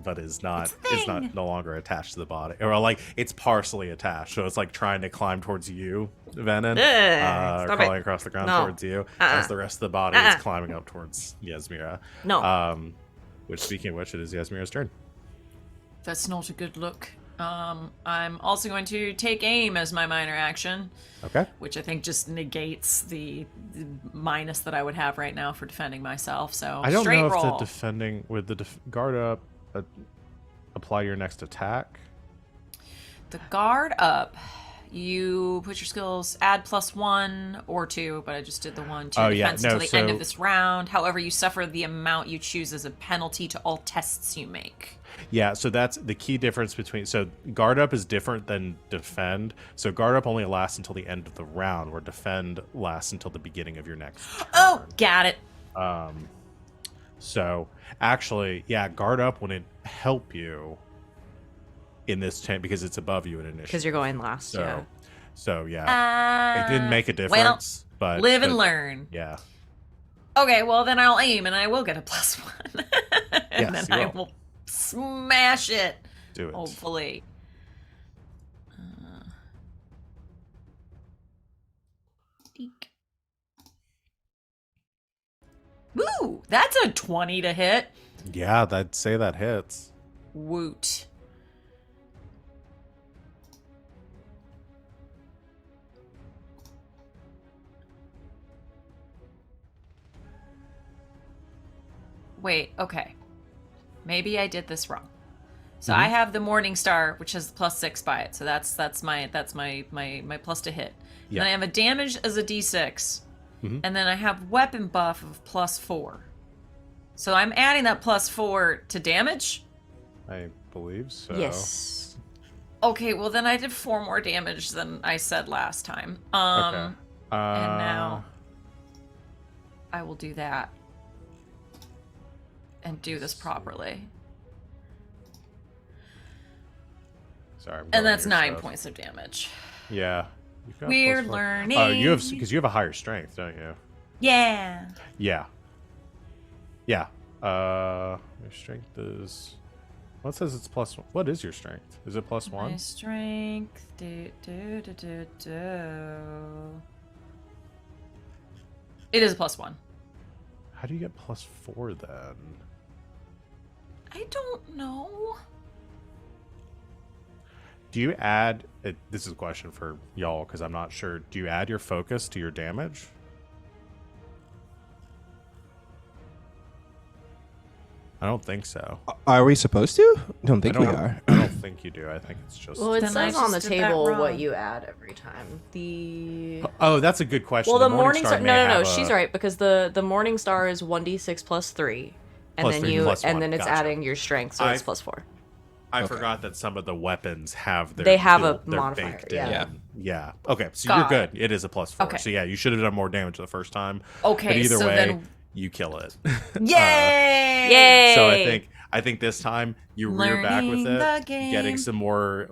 But is not no longer attached to the body, or like it's partially attached, so it's like trying to climb towards you, Venehn, Stop crawling it. across the ground No. towards you, as the rest of the body is climbing up towards Yasmera. No. Which, speaking of which, it is Yasmera's turn. That's not a good look. I'm also going to take aim as my minor action, Okay. which I think just negates the minus that I would have right now for defending myself. So I don't straight know if roll. the defending with the guard up apply your next attack. The guard up. You put your skills, add +1 or 2, but I just did the 1 to defense until the end of this round. However, you suffer the amount you choose as a penalty to all tests you make. Yeah, so that's the key difference between. So guard up is different than defend. So guard up only lasts until the end of the round, where defend lasts until the beginning of your next turn. Oh, got it. So actually, yeah, guard up wouldn't help you in this chain because it's above you in initiative. Because you're going last. So, Yeah. yeah, it didn't make a difference. But live and learn. Yeah. Okay, well then I'll aim and I will get a +1. And Yes, then you I will. will smash it. Do it. Hopefully. Eek. Woo! That's a 20 to hit. Yeah, I'd say that hits. Woot. Wait, okay. Maybe I did this wrong. So I have the Morning Star, which has +6 by it. So that's my plus to hit. Yeah. Then I have a damage as a D6. Mhm. And then I have weapon buff of +4. So I'm adding that +4 to damage? I believe so. Yes. Okay, well then I did 4 more damage than I said last time. Okay. And now I will do that. And do this properly. Sorry. I'm And going that's your 9 stuff. points of damage. Yeah. You've got We're +4. learning. Oh, you have because you have a higher strength, don't you? Yeah. Yeah. Yeah. Your strength is. What says it's +1? What is your strength? Is it My +1? strength. It is a +1. How do you get +4 then? I don't know. Do you add? This is a question for y'all because I'm not sure. Do you add your focus to your damage? I don't think so. Are we supposed to? Don't think I we don't, are. I don't think you do. I think it's just. Well, it Then I says on the just did that table wrong. what you add every time. The Oh, that's a good question. well, the Morning Star Star. may No, have she's a- right because the Morning Star is 1d6 + 3, and Plus then 3 you plus and 1. then it's Gotcha. adding your strength, so it's +4. I forgot that some of the weapons have their. They have a they're modifier, baked yeah. in. Yeah. Okay, so Got you're good. It is a +4. Okay. So yeah, you should have done more damage the first time. Okay, But either so way, then- you kill it. Yay! Yay! So I think this time you rear back with Learning the it, game. getting some more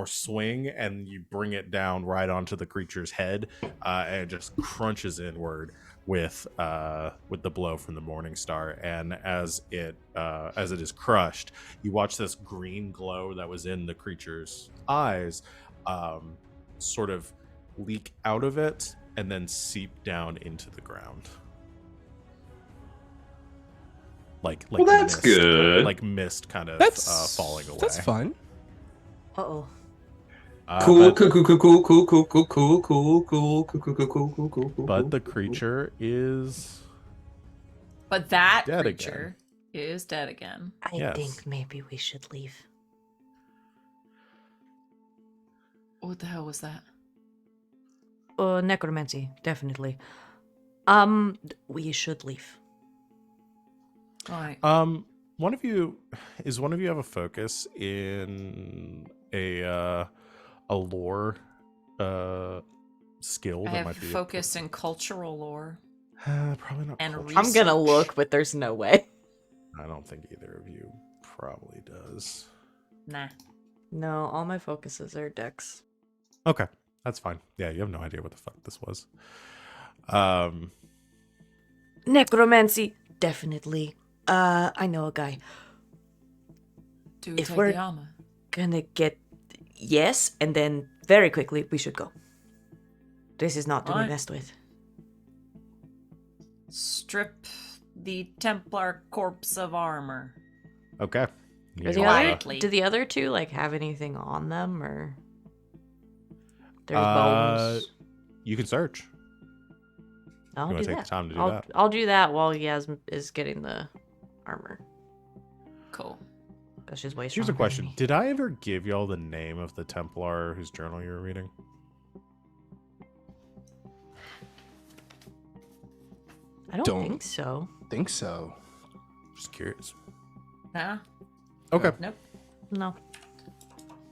swing, and you bring it down right onto the creature's head, and it just crunches inward with the blow from the Morning Star. And as it is crushed, you watch this green glow that was in the creature's eyes sort of leak out of it and then seep down into the ground. Like Well, that's mist, good. like mist kind of That's falling away. That's fun. Uh-oh. Cool, But But the creature is But that Dead creature is dead again. I Yes. think maybe we should leave. What the hell was that? Necromancy, definitely. We should leave. All right. One of you have a focus in a lore skill I that have might be focus in cultural lore. probably not and culture. I'm gonna Research. look, but there's no way. I don't think either of you probably does. Nah. No, all my focuses are dex. Okay, that's fine. Yeah, you have no idea what the fuck this was. Necromancy, definitely. I know a guy. Do we If take we're- the armor? Gonna get yes, and then very quickly we should go. This is not to be Alright. messed with. Strip the Templar corpse of armor. Okay. Do the, You, Quietly. do the other two like have anything on them, or there's uh, bones? you can search. I'll wanna do take that. the time to do I'll, that? I'll do that while Yas is getting the armor. Cool. Because she's way Here's stronger a than question: me. did I ever give y'all the name of the Templar whose journal you were reading? I don't Don't. think so. Think so. Just curious. Nah. Okay, Nope. No.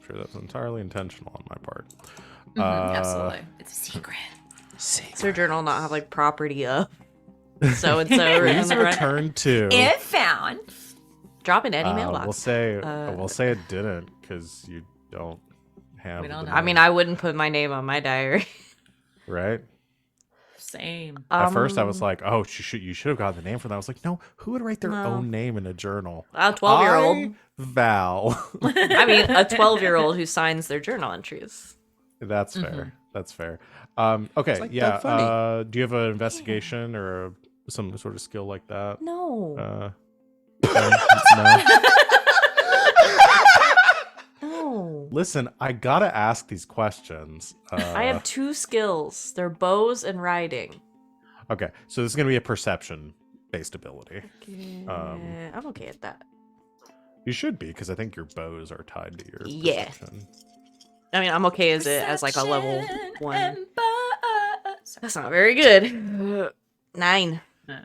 sure that's entirely intentional on my part. Absolutely. It's a secret. Does her journal not have like property of so and so written on Please the front? return to. If found. Drop in any mailbox. We'll say Uh, it didn't because you don't have. We don't the know. I mean, name, I wouldn't put my name on my diary. right? Same. At first, I was Um, like, "Oh, you should have gotten the name for that." I was like, "No, who would write their No. own name in a journal?" A 12-year-old. I, Val. I mean, a 12-year-old who signs their journal entries. That's fair. Mhm. That's fair. Okay, It's like yeah. Doug Funny. Do you have an investigation or some sort of skill like that? No. No? No. Listen, I gotta ask these questions. I have 2 skills. They're bows and riding. Okay, so this is gonna be a perception-based ability. I'm okay at that. You should be, because I think your bows are tied to your Yeah. perception. I mean, I'm okay as like a level Perception 1. and buzz. That's not very good. 9. No.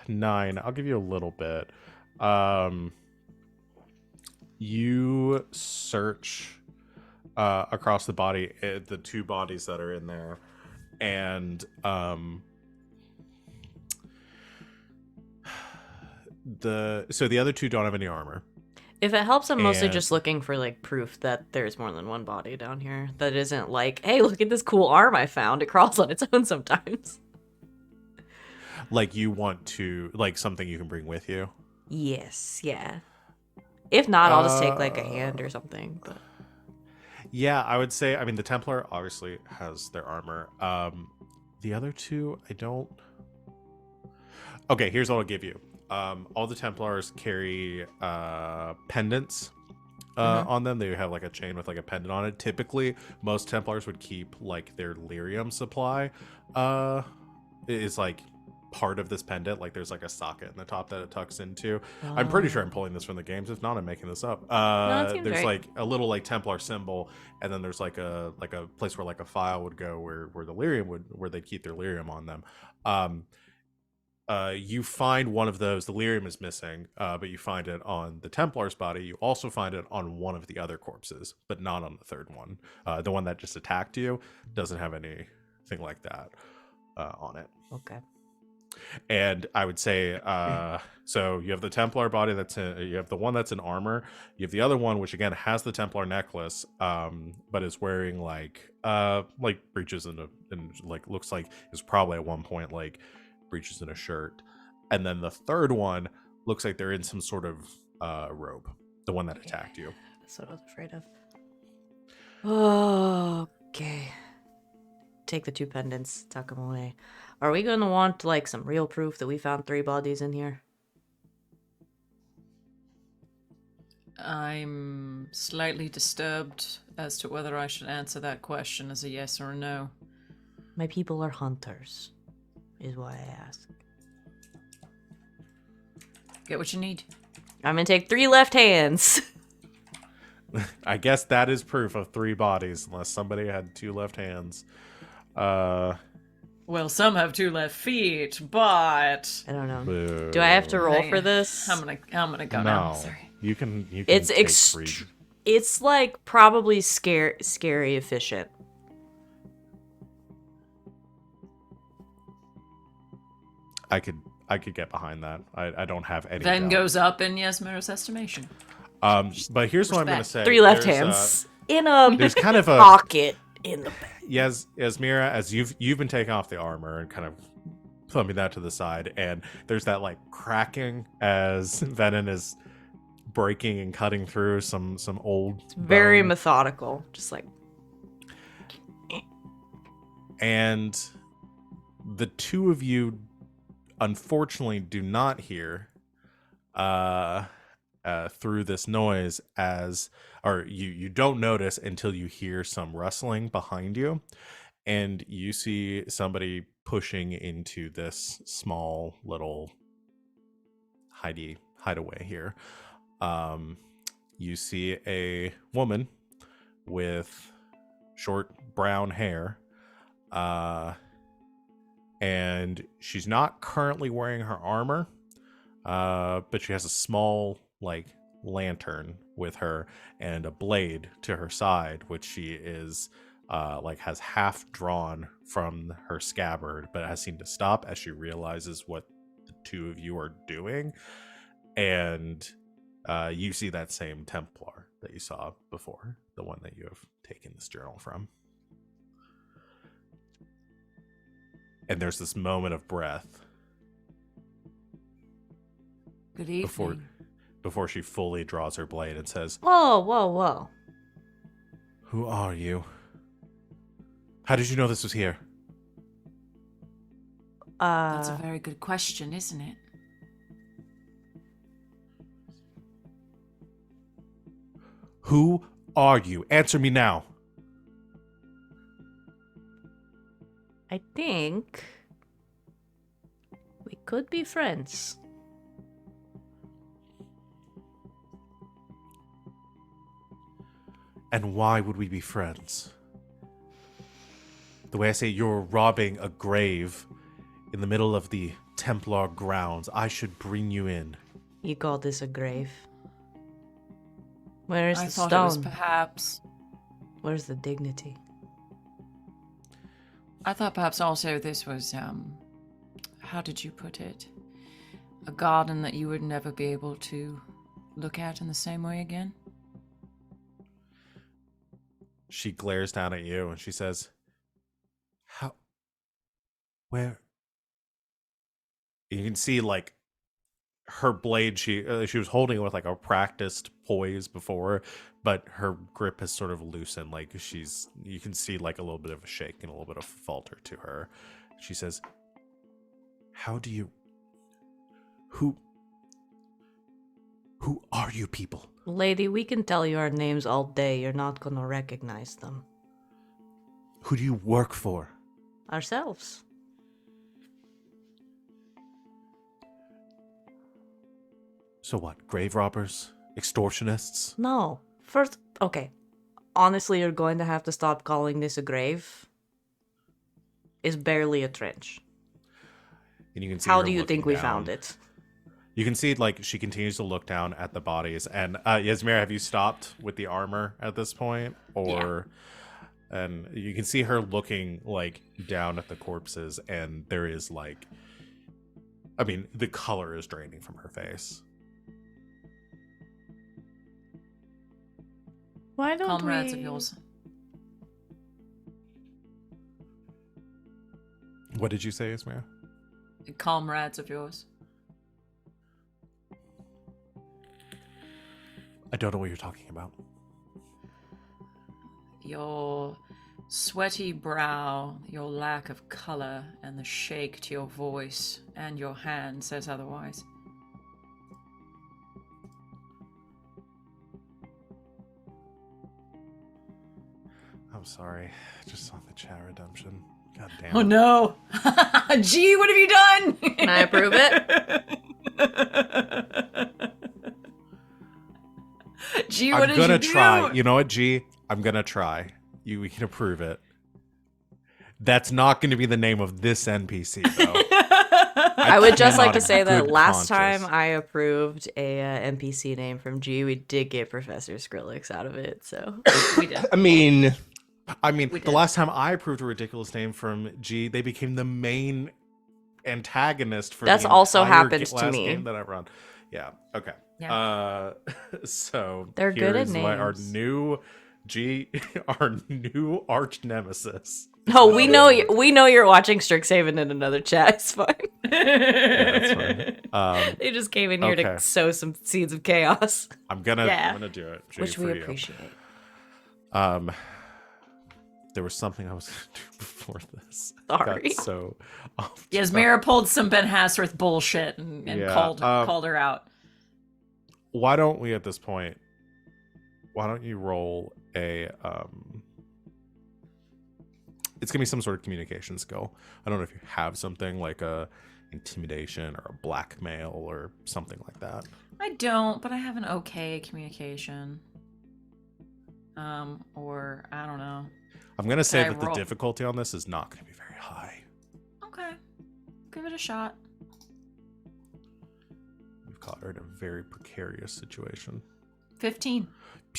9. I'll give you a little bit. You search across the body, the 2 bodies that are in there, and the other 2 don't have any armor. If it helps, I'm mostly And- just looking for like proof that there's more than one body down here. That isn't like, hey, look at this cool arm I found. It crawls on its own sometimes. Like you want to, like something you can bring with you. Yes, yeah. If not, I'll just take like a hand or something. But Yeah, I would say. I mean, the Templar obviously has their armor. The other 2, I don't. Okay, here's what I'll give you. All the Templars carry pendants on them. They have like a chain with like a pendant on it. Typically, most Templars would keep like their lyrium supply. Is like part of this pendant. Like there's like a socket in the top that it tucks into. I'm pretty sure I'm pulling this from the games. If not, I'm making this up. it seems There's right. like a little like Templar symbol, and then there's like a place where like a file would go where the lyrium where they'd keep their lyrium on them. You find one of those. The lyrium is missing, but you find it on the Templar's body. You also find it on one of the other corpses, but not on the third one. The one that just attacked you doesn't have anything like that on it. okay. And I would say, so you have the Templar body you have the one that's in armor. You have the other one, which again has the Templar necklace, but is wearing like breeches and like looks like is probably at one point like breeches and a shirt. And then the third one looks like they're in some sort of robe. The one that attacked you. That's what I was afraid of. Okay. Take the 2 pendants, tuck them away. Are we gonna want like some real proof that we found 3 bodies in here? I'm slightly disturbed as to whether I should answer that question as a yes or a no. My people are hunters, is why I ask. Get what you need. I'm gonna take 3 left hands. I guess that is proof of 3 bodies, unless somebody had 2 left hands. Well, some have 2 left feet, but I don't know. Boo. Do I have to roll for this? I'm gonna go now. No, Sorry. you can. It's take it's like probably scary efficient. I could get behind that. I don't have any. Then doubt. goes up in Yasmera's estimation. But here's what I'm gonna respect. say. 3 left There's, hands in a There's kind of a pocket in the back. Yasmera, as you've been taking off the armor and kind of thumbing that to the side, and there's that like cracking as Venehn is breaking and cutting through some old. It's very bone. methodical, just like. And the 2 of you, unfortunately, do not hear through this noise or you don't notice until you hear some rustling behind you, and you see somebody pushing into this small little hideaway here. You see a woman with short brown hair, and she's not currently wearing her armor, but she has a small like lantern with her and a blade to her side, which she is has half drawn from her scabbard, but has seemed to stop as she realizes what the 2 of you are doing. And you see that same Templar that you saw before, the one that you have taken this journal from. And there's this moment of breath Good evening. before she fully draws her blade and says, Whoa. "Who are you? How did you know this was here?" That's a very good question, isn't it? Who are you? Answer me now. I think we could be friends. And why would we be friends? The way I say, you're robbing a grave in the middle of the Templar grounds. I should bring you in. You call this a grave? Where's I the thought stone? it was perhaps. Where's the dignity? I thought perhaps also this was, how did you put it? A garden that you would never be able to look at in the same way again? She glares down at you and she says, "How? Where?" You can see like her blade. She was holding it with like a practiced poise before, but her grip has sort of loosened. Like you can see like a little bit of a shake and a little bit of falter to her. She says, "How do you? Who are you people?" Lady, we can tell you our names all day. You're not gonna recognize them. Who do you work for? Ourselves. So what? Grave robbers? Extortionists? No. First, okay. Honestly, you're going to have to stop calling this a grave. It's barely a trench. And you can see How her do you think we looking found down. it? You can see like she continues to look down at the bodies. And Yasmera, have you stopped with the armor at this point? Or and you can see her looking like down at the corpses, and there is like, I mean, the color is draining from her face. Why don't Comrades we... of yours. What did you say, Yasmera? Comrades of yours. I don't know what you're talking about. Your sweaty brow, your lack of color, and the shake to your voice and your hand says otherwise. I'm sorry. Just saw the chat redemption. God damn. Oh no! Gee, what have you done? Can I approve it? Gee, what I'm did gonna you try. do? You know what, G? I'm gonna try. We can approve it. That's not going to be the name of this NPC, though. I would just like cannot to in say that good last conscience. time I approved a NPC name from G, we did get Professor Skrillex out of it. So We did. I mean, the did. last time I approved a ridiculous name from G, they became the main antagonist for That's the also entire happened to last me. game that I've run. Yeah. Okay. Yeah. So They're good at here's our names. new G, our new arch nemesis. Oh, we know you're watching Strixhaven in another chat. It's fine. Yeah, that's fine. They just came in here okay. to sow some seeds of chaos, I'm gonna Yeah. do it, G, which for we you. appreciate. There was something I was gonna do before this. Sorry. Got so off Yasmera pulled some Ben Hassworth bullshit and Yeah, called her out. Why don't we at this point? Why don't you roll a? It's gonna be some sort of communication skill. I don't know if you have something like a intimidation or a blackmail or something like that. I don't, but I have an okay communication. Or I don't know. I'm gonna say I that the roll? difficulty on this is not gonna be very high. Okay. Give it a shot. We've caught her in a very precarious situation. 15.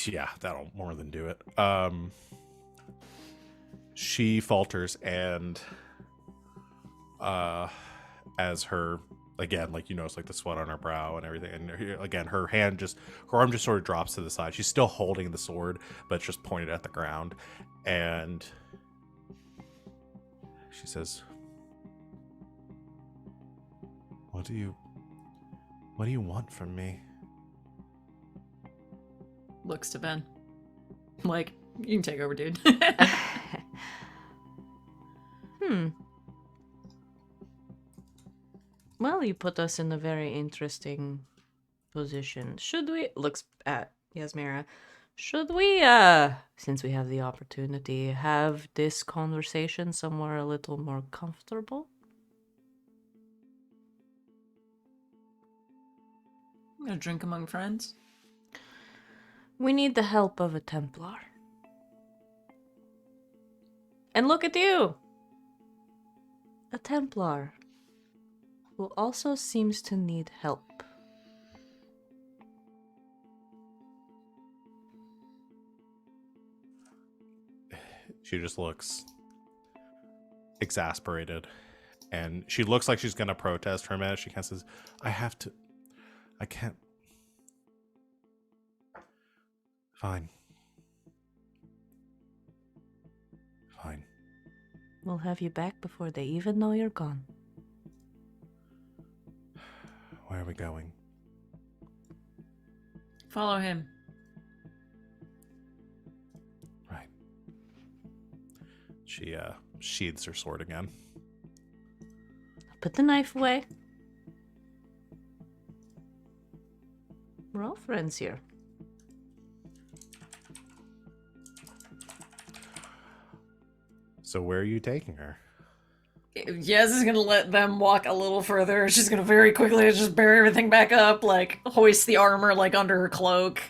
Yeah, that'll more than do it. She falters and as her again, like you notice like the sweat on her brow and everything, and again her arm just sort of drops to the side. She's still holding the sword, but it's just pointed at the ground, and she says, What do you want from me? Looks to Ben. Like, you can take over, dude. Well, you put us in a very interesting position. Should we looks at Yasmera? Should we, since we have the opportunity, have this conversation somewhere a little more comfortable? I'm gonna drink among friends. We need the help of a Templar. And look at you! A Templar who also seems to need help. She just looks exasperated, and she looks like she's gonna protest for a minute. She kind of says, I can't. Fine. We'll have you back before they even know you're gone. Where are we going? Follow him. Right. She sheathes her sword again. Put the knife away. We're all friends here. So where are you taking her? Yaz is gonna let them walk a little further. She's gonna very quickly just bear everything back up, like hoist the armor like under her cloak.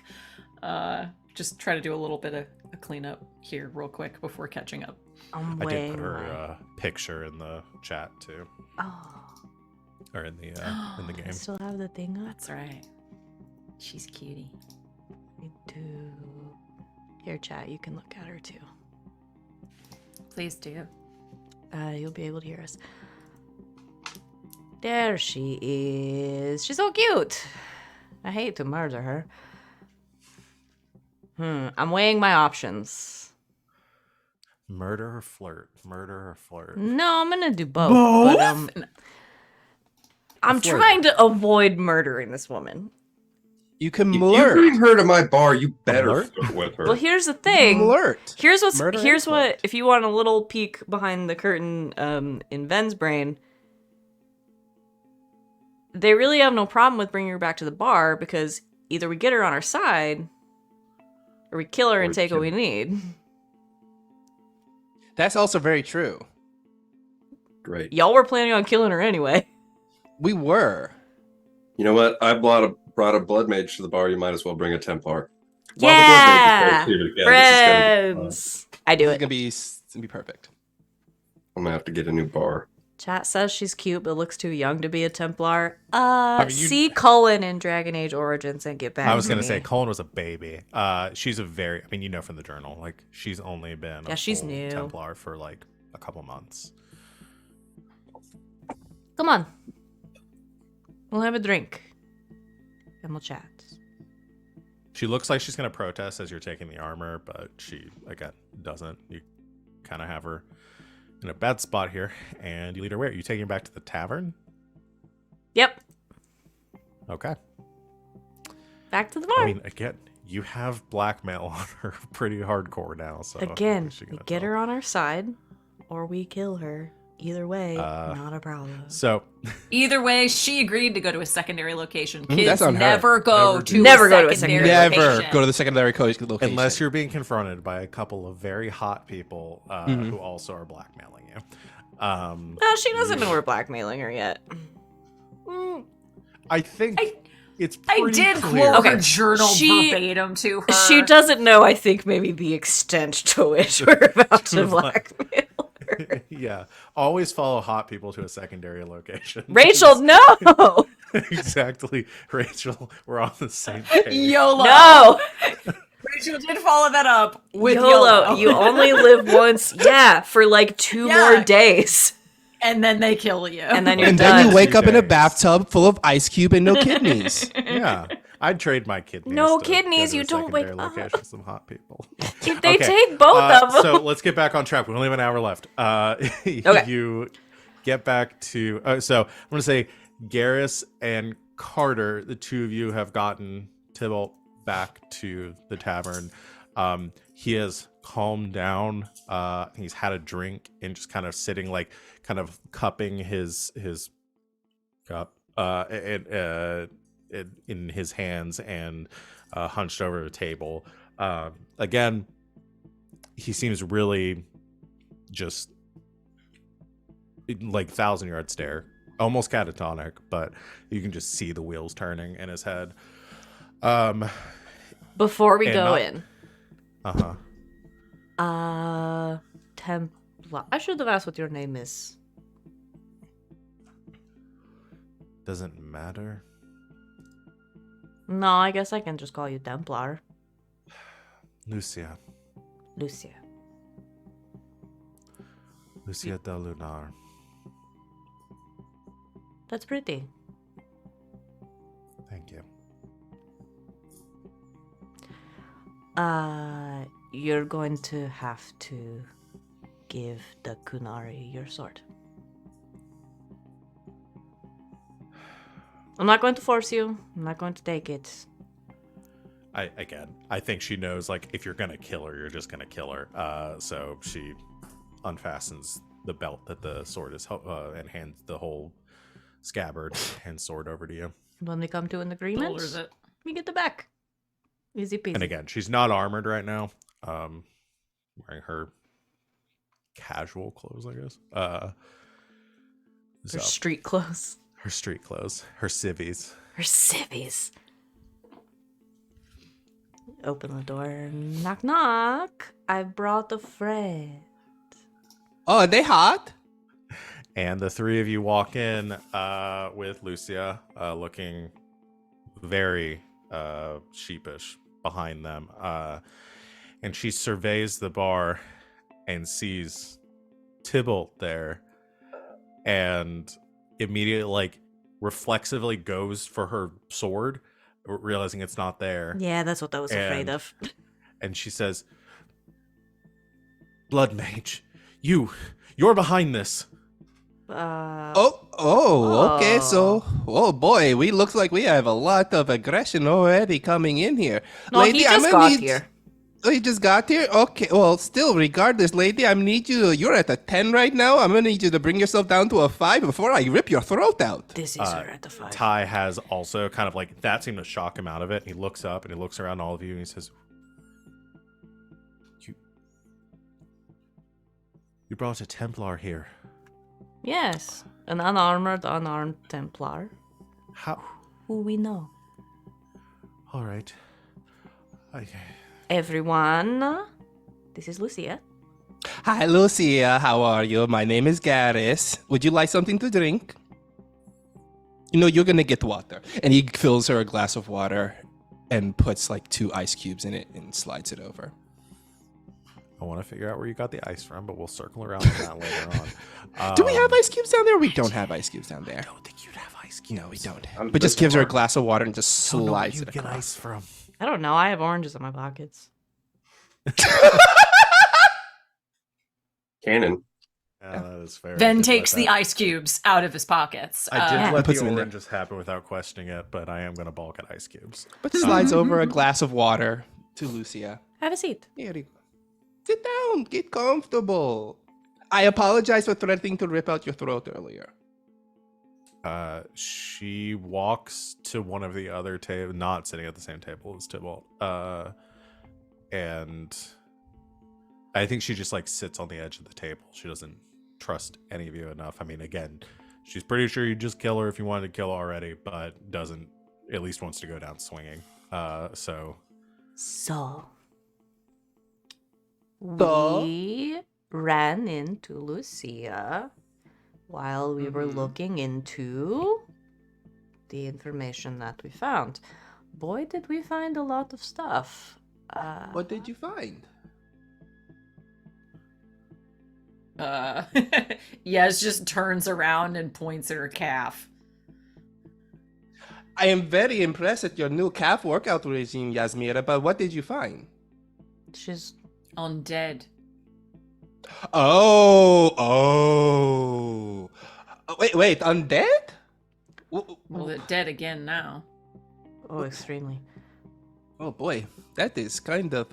Just try to do a little bit of a cleanup here real quick before catching up. I'm I way did put away. her picture in the chat too, Oh, or in the I game. still have the thing up. That's right. She's cutie. I do. Here, chat. You can look at her too. Please do. You'll be able to hear us. There she is. She's so cute. I hate to murder her. I'm weighing my options. Murder or flirt? Murder or flirt? No, I'm gonna do both. But, I'm flirt. trying to avoid murdering this woman. you can You flirt. bring her to my bar, you better Alert? flirt with her. Well, here's the thing. Flirt. Here's Murder and what flirt. if you want a little peek behind the curtain in Ven's brain, they really have no problem with bringing her back to the bar because either we get her on our side or we kill her and Or take what kill we need. That's also very true. Great. Y'all were planning on killing her anyway. We were. You know what? I brought a blood mage to the bar. You might as well bring a Templar. Yeah, This is gonna be fun. friends. I do This is it. gonna be perfect. I'm gonna have to get a new bar. Chat says she's cute but looks too young to be a Templar. mean, See Cullen in Dragon Age Origins and get back. I was going gonna to say Colin was a baby. She's a very, I mean, you know from the journal, like she's only been a she's full new. Templar for like a couple months. Come on. We'll have a drink. And we'll chat. She looks like she's gonna protest as you're taking the armor, but she again doesn't. You kind of have her in a bad spot here, and you lead her where? You taking her back to the tavern? Yep. Okay. Back to the bar. I mean, again, you have blackmail on her pretty hardcore now. So Again, what's she we gonna get tell? her on our side, or we kill her. Either way, not a problem. So Either way, she agreed to go to a secondary location. Kids that's on her. never go to Never a go to a secondary secondary Never location. go to the secondary location. unless you're being confronted by a couple of very hot people who also are blackmailing you. No, she doesn't know we're blackmailing her yet. I think it's I pretty did clear. quote her Okay, journal she- verbatim to her. She doesn't know, I think, maybe the extent to which we're about to blackmail her. Yeah, always follow hot people to a secondary location. Rachel, no! Exactly, Rachel. We're on the same page. YOLO. No! Rachel did follow that up with YOLO. YOLO. You only live once. Yeah, for like 2 Yeah. more days. And then they kill you. And then you're and done. then you wake up in a days. bathtub full of ice cube and no kidneys. Yeah, I'd trade my kidneys. No to kidneys, go to you a don't wake secondary up. location with some hot people. If they Okay, take both of them. So let's get back on track. We only have an hour left. Okay. You get back to. So I'm going to say Garas and Carter, the two of you have gotten Tybalt back to the tavern. He has calmed down. He's had a drink and just kind of sitting, like, kind of cupping his cup in his hands and hunched over the table. Again, he seems really just like 1,000-yard stare, almost catatonic, but you can just see the wheels turning in his head. Before we and go not- in. Templar. I should have asked what your name is. Doesn't matter. No, I guess I can just call you Templar. Lucia del Lunar. That's pretty. Thank you. You're going to have to give the Kunari your sword. I'm not going to force you. I'm not going to take it. I think she knows, like, if you're gonna kill her, you're just gonna kill her. So she unfastens the belt that the sword is and hands the whole scabbard and sword over to you. When we come to an agreement, Shoulders it. we get the back. Easy peasy. And again, she's not armored right now. Wearing her casual clothes, I guess. Her So, street clothes. her street clothes, her civvies. Her civvies. Open the door. Knock, knock. I brought a friend. Oh, are they hot? And the three of you walk in with Lucia looking very sheepish behind them. And she surveys the bar and sees Tybalt there and immediately, like, reflexively goes for her sword, realizing it's not there. Yeah, that's what I was afraid of. And she says, Blood Mage, you're behind this. Okay. So, oh boy, we looks like we have a lot of aggression already coming in here. No, he just got here. Oh, he just got here? Okay, well, still, regardless, lady, I need you. You're at a 10 right now. I'm gonna need you to bring yourself down to a 5 before I rip your throat out. This is her at the 5. Ty has also kind of, like, that seemed to shock him out of it. He looks up and he looks around all of you and he says, You brought a Templar here. Yes, an unarmed Templar How? who we know. All right. Okay. Everyone, this is Lucia. Hi, Lucia. How are you? My name is Garas. Would you like something to drink? You know, you're going to get water. And he fills her a glass of water and puts like 2 ice cubes in it and slides it over. I want to figure out where you got the ice from, but we'll circle around to that later on. Do we have ice cubes down there? We don't have ice cubes down there. I don't think you'd have ice cubes. No, we don't. I'm But just this gives her a far. glass of water and just I don't know where slides you'd it get across. ice from. I don't know. I have oranges in my pockets. Canon. Yeah, that is fair. I Then did takes let the that- ice cubes out of his pockets. I did Yeah. let Puts the them in there. oranges happen without questioning it, but I am going to bulk at ice cubes. But slides over a glass of water to Lucia. Have a seat. Here you go. Sit down. Get comfortable. I apologize for threatening to rip out your throat earlier. She walks to one of the other tables, not sitting at the same table as Tybalt. And I think she just like sits on the edge of the table. She doesn't trust any of you enough. I mean, again, she's pretty sure you'd just kill her if you wanted to kill her already, but doesn't, at least wants to go down swinging. So We ran into Lucia while we were Mm-hmm. looking into the information that we found. Boy, did we find a lot of stuff. What did you find? Yes, just turns around and points at her calf. I am very impressed at your new calf workout regime, Yasmera, but what did you find? She's Undead. Oh. Wait, undead? Well, they're dead again now. extremely. Oh boy, that is kind of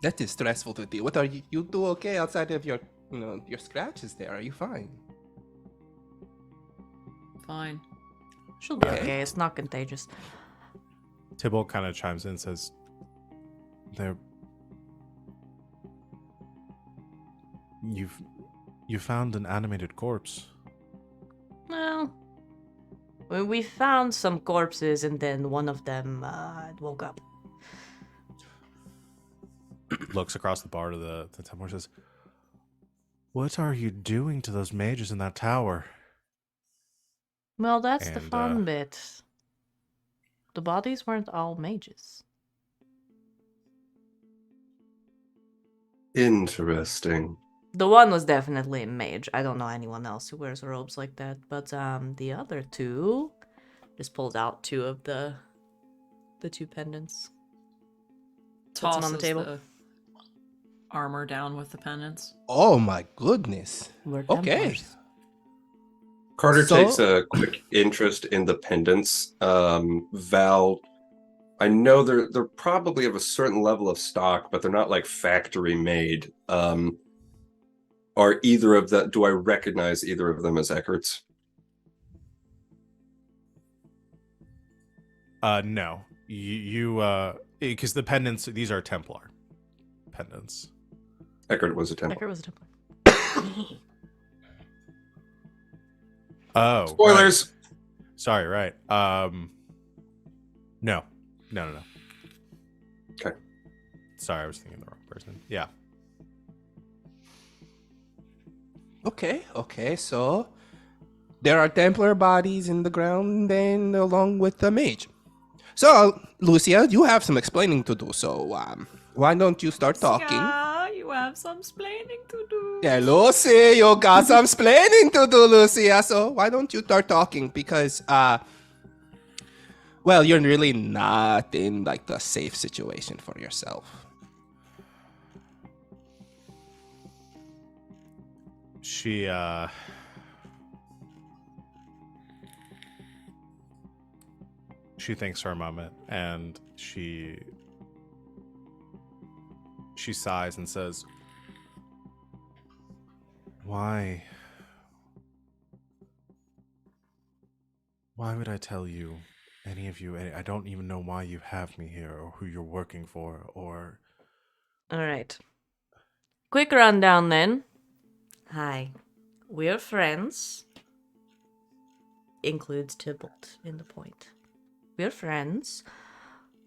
that is stressful to deal with. Are you do okay outside of your your scratches there? Are you fine? Fine. She'll be Okay. okay. It's not contagious. Tybalt kind of chimes in and says, You found an animated corpse. Well, we found some corpses, and then one of them woke up. Looks across the bar to the temple and says, "What are you doing to those mages in that tower?" Well, that's the And, fun bit. The bodies weren't all mages. Interesting. The one was definitely a mage. I don't know anyone else who wears robes like that. But the other two just pulls out 2 of the 2 pendants. Puts them on the Tosses table. the armor down with the pendants. Oh my goodness. We're Okay. Templars. Carter So- takes a quick interest in the pendants. Val, I know they're probably of a certain level of stock, but they're not like factory made. Are either of that? Do I recognize either of them as Eckert's? No. You because the pendants, these are Templar pendants. Eckert was a Templar. Becker was a Templar. Oh. Spoilers. Right. Sorry, right. No. Okay. Sorry, I was thinking of the wrong person. Yeah. Okay, so there are Templar bodies in the ground then along with the mage. So, Lucia, you have some explaining to do, so why don't you start talking? Yeah, you have some splaining to do. Yeah, Lucy, you got some explaining to do, Lucia, so why don't you start talking? Because, well, you're really not in, like, the safe situation for yourself. She thinks for a moment, and she sighs and says, Why would I tell you, any of you? I don't even know why you have me here, or who you're working for, or All right. Quick rundown then. Hi. We're friends. Includes Tybalt in the point. We're friends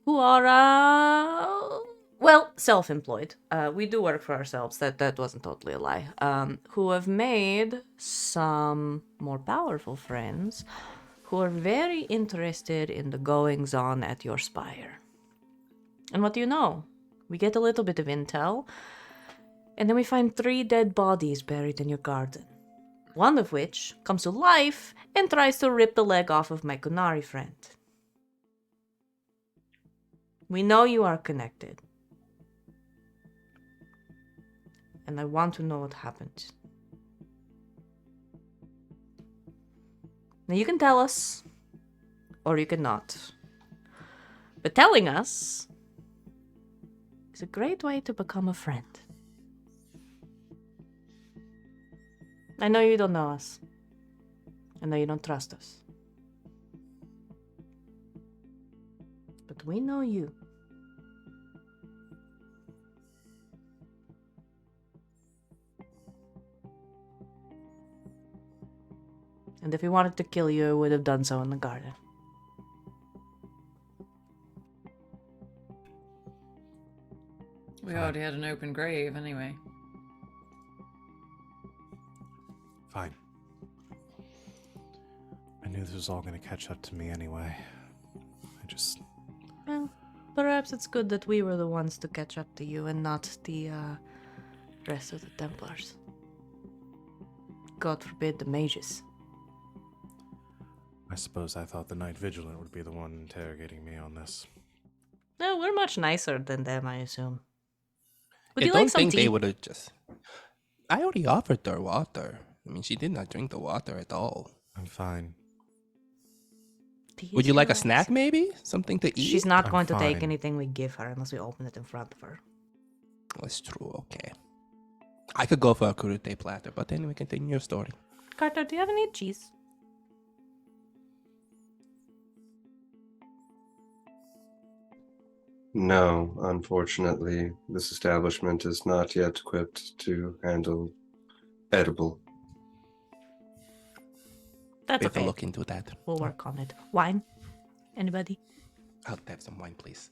who are self-employed. We do work for ourselves. That wasn't totally a lie. Who have made some more powerful friends who are very interested in the goings-on at your spire. And what do you know? We get a little bit of intel, and then we find 3 dead bodies buried in your garden. One of which comes to life and tries to rip the leg off of my Kunari friend. We know you are connected. And I want to know what happened. Now you can tell us, or you cannot. But telling us is a great way to become a friend. I know you don't know us. I know you don't trust us. But we know you. And if we wanted to kill you, I would have done so in the garden. We already had an open grave anyway. Fine. I knew this was all going to catch up to me anyway. Well, perhaps it's good that we were the ones to catch up to you and not the rest of the Templars. God forbid the mages. I suppose I thought the Night Vigilant would be the one interrogating me on this. No, we're much nicer than them, I assume. Would I you don't like some think tea? they would have just. I already offered her water. I mean, she did not drink the water at all. I'm fine. Tea Would is you like a yours. snack, maybe? Something to eat? She's not I'm going to take fine. anything we give her unless we open it in front of her. That's true, okay. I could go for a crudite platter, but then we continue your story. Carter, do you have any cheese? No, unfortunately, this establishment is not yet equipped to handle edible. That's We have to okay. look into that. We'll work on it. Wine? Anybody? I'll have some wine, please.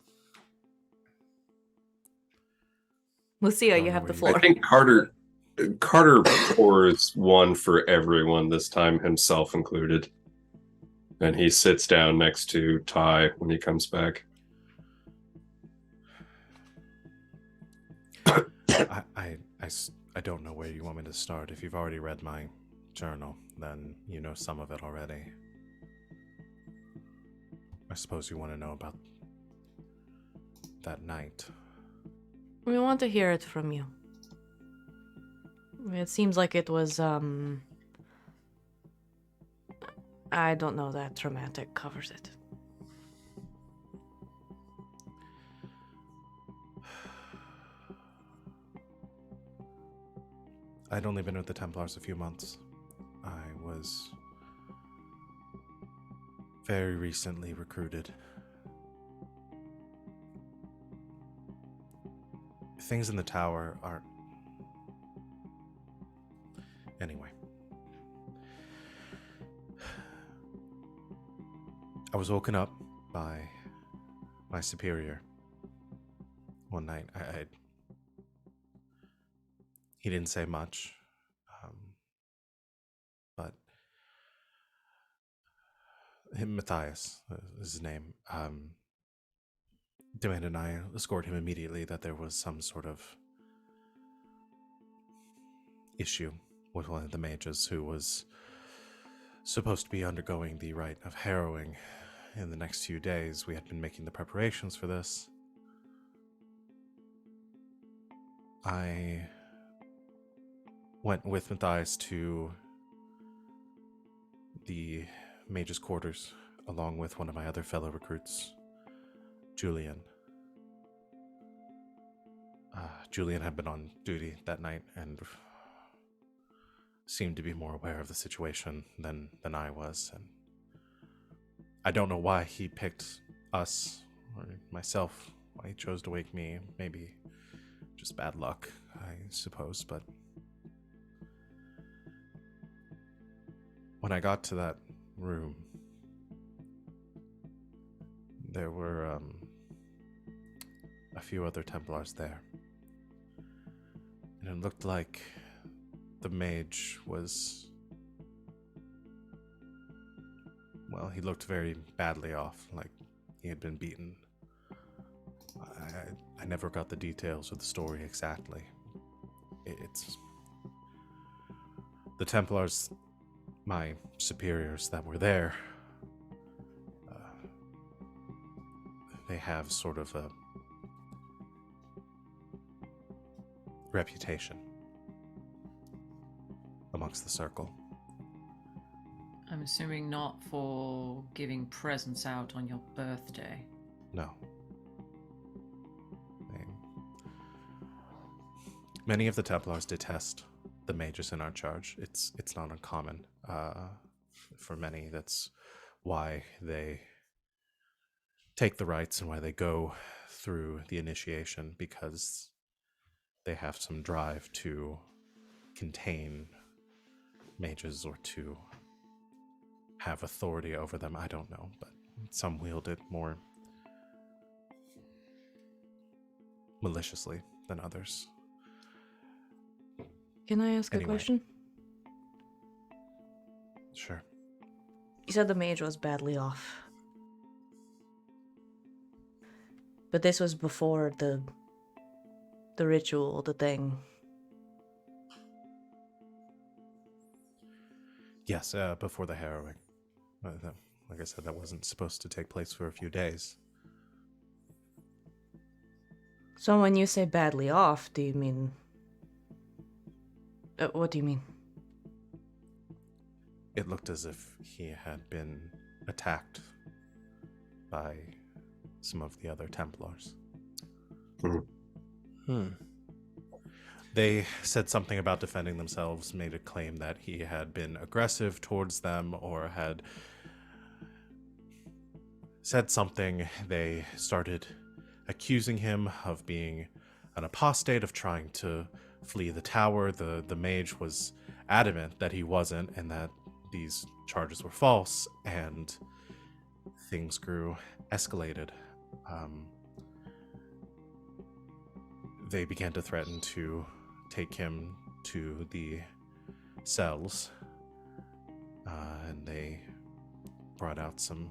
Lucia, Don't you know have the where you- floor. I think Carter pours one for everyone this time, himself included. And he sits down next to Ty when he comes back. I don't know where you want me to start. If you've already read my journal, then you know some of it already. I suppose you want to know about that night. We want to hear it from you. It seems like it was, I don't know that traumatic covers it. I'd only been with the Templars a few months. I was very recently recruited. Things in the tower aren't... Anyway. I was woken up by my superior one night. He didn't say much, but Matthias is his name. Demanded and I escorted him immediately that there was some sort of issue with one of the mages who was supposed to be undergoing the rite of harrowing in the next few days. We had been making the preparations for this. I went with Matthias to the mage's quarters along with one of my other fellow recruits, Julian. Julian had been on duty that night and seemed to be more aware of the situation than I was. And I don't know why he picked us, or myself, why he chose to wake me. Maybe just bad luck, I suppose, but when I got to that room, there were a few other Templars there. And it looked like the mage was... Well, he looked very badly off, like he had been beaten. I never got the details of the story exactly. It's... The Templars, my superiors that were there, they have sort of a reputation amongst the circle. I'm assuming not for giving presents out on your birthday. No. Many of the Templars detest the mages in our charge. It's not uncommon. For many, that's why they take the rites and why they go through the initiation, because they have some drive to contain mages or to have authority over them. I don't know, but some wield it more maliciously than others. Can I ask Anyway. a question? Sure. You said the mage was badly off. But this was before the ritual, the thing. Yes, before the harrowing. Like I said, that wasn't supposed to take place for a few days. So when you say badly off, do you mean... what do you mean? It looked as if he had been attacked by some of the other Templars. They said something about defending themselves, made a claim that he had been aggressive towards them or had said something. They started accusing him of being an apostate, of trying to flee the tower. The mage was adamant that he wasn't and that these charges were false, and things escalated. They began to threaten to take him to the cells, and they brought out some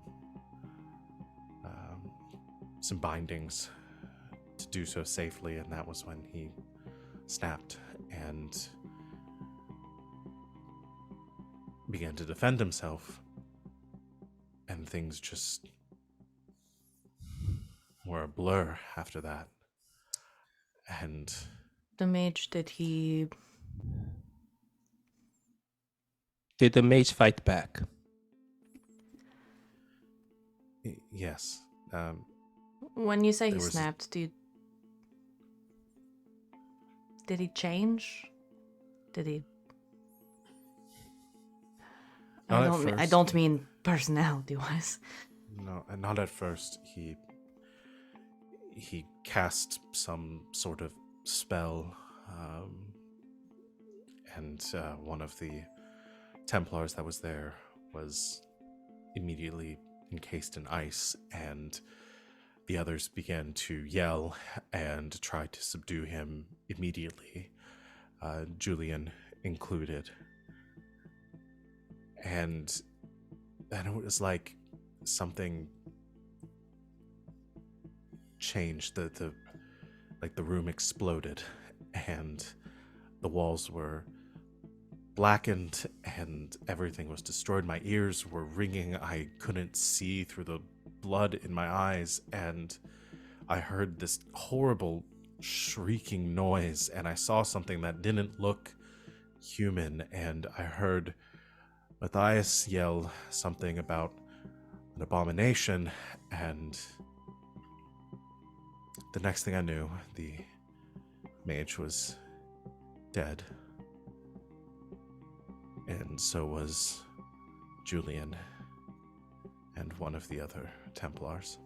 bindings to do so safely, and that was when he snapped and began to defend himself, and things just were a blur after that. And The mage, did he... Did the mage fight back? yes, When you say he There was- snapped, did he change? Did he... Not at I first. don't mean personality-wise. no, and not at first. He cast some sort of spell, and one of the Templars that was there was immediately encased in ice, and the others began to yell and try to subdue him immediately, Julian included. And then it was like something changed. The room exploded, and the walls were blackened, and everything was destroyed. My ears were ringing. I couldn't see through the blood in my eyes, and I heard this horrible shrieking noise, and I saw something that didn't look human, and I heard Matthias yell something about an abomination, and the next thing I knew, the mage was dead. And so was Julian and one of the other Templars.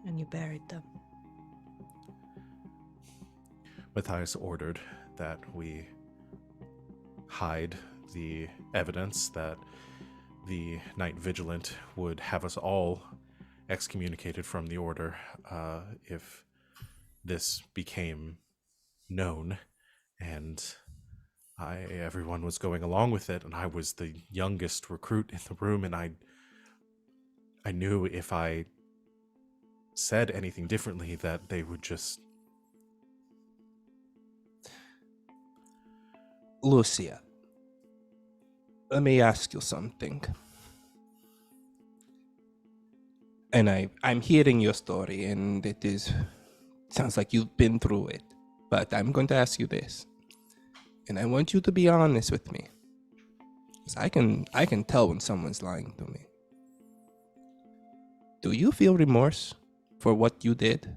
And you buried them. Matthias ordered that we hide the evidence, that the Night Vigilant would have us all excommunicated from the order if this became known, and everyone was going along with it, and I was the youngest recruit in the room, and I knew if I said anything differently that they would just... Lucia, let me ask you something. And I'm hearing your story, and sounds like you've been through it. But I'm going to ask you this, and I want you to be honest with me, because I can tell when someone's lying to me. Do you feel remorse for what you did?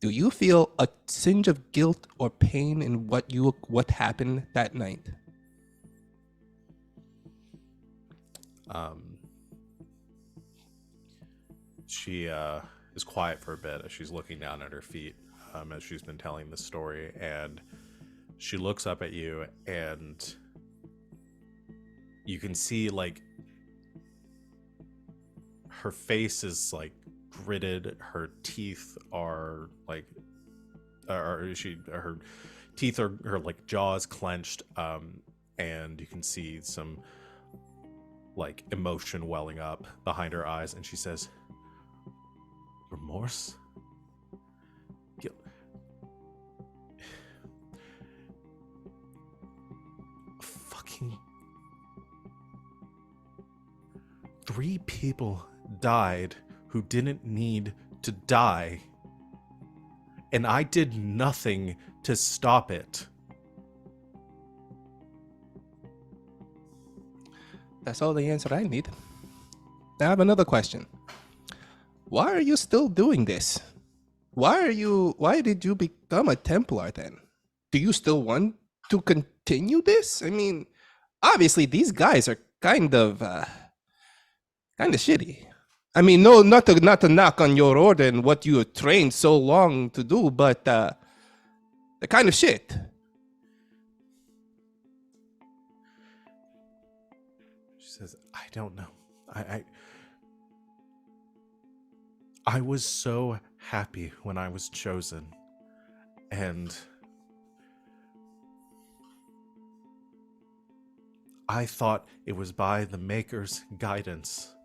Do you feel a tinge of guilt or pain in what happened that night? She is quiet for a bit as she's looking down at her feet as she's been telling the story, and she looks up at you, and you can see like her face is like gritted, her teeth are like her teeth are, her like jaws clenched, and you can see some like emotion welling up behind her eyes, and she says, remorse? Fucking 3 people died who didn't need to die, and I did nothing to stop it. That's all the answer I need. Now I have another question. Why are you still doing this? Why did you become a Templar then? Do you still want to continue this? I mean, obviously these guys are kind of shitty. I mean, no, not to knock on your order and what you have trained so long to do, but they're kind of shit. She says, I don't know. I was so happy when I was chosen, and I thought it was by the Maker's guidance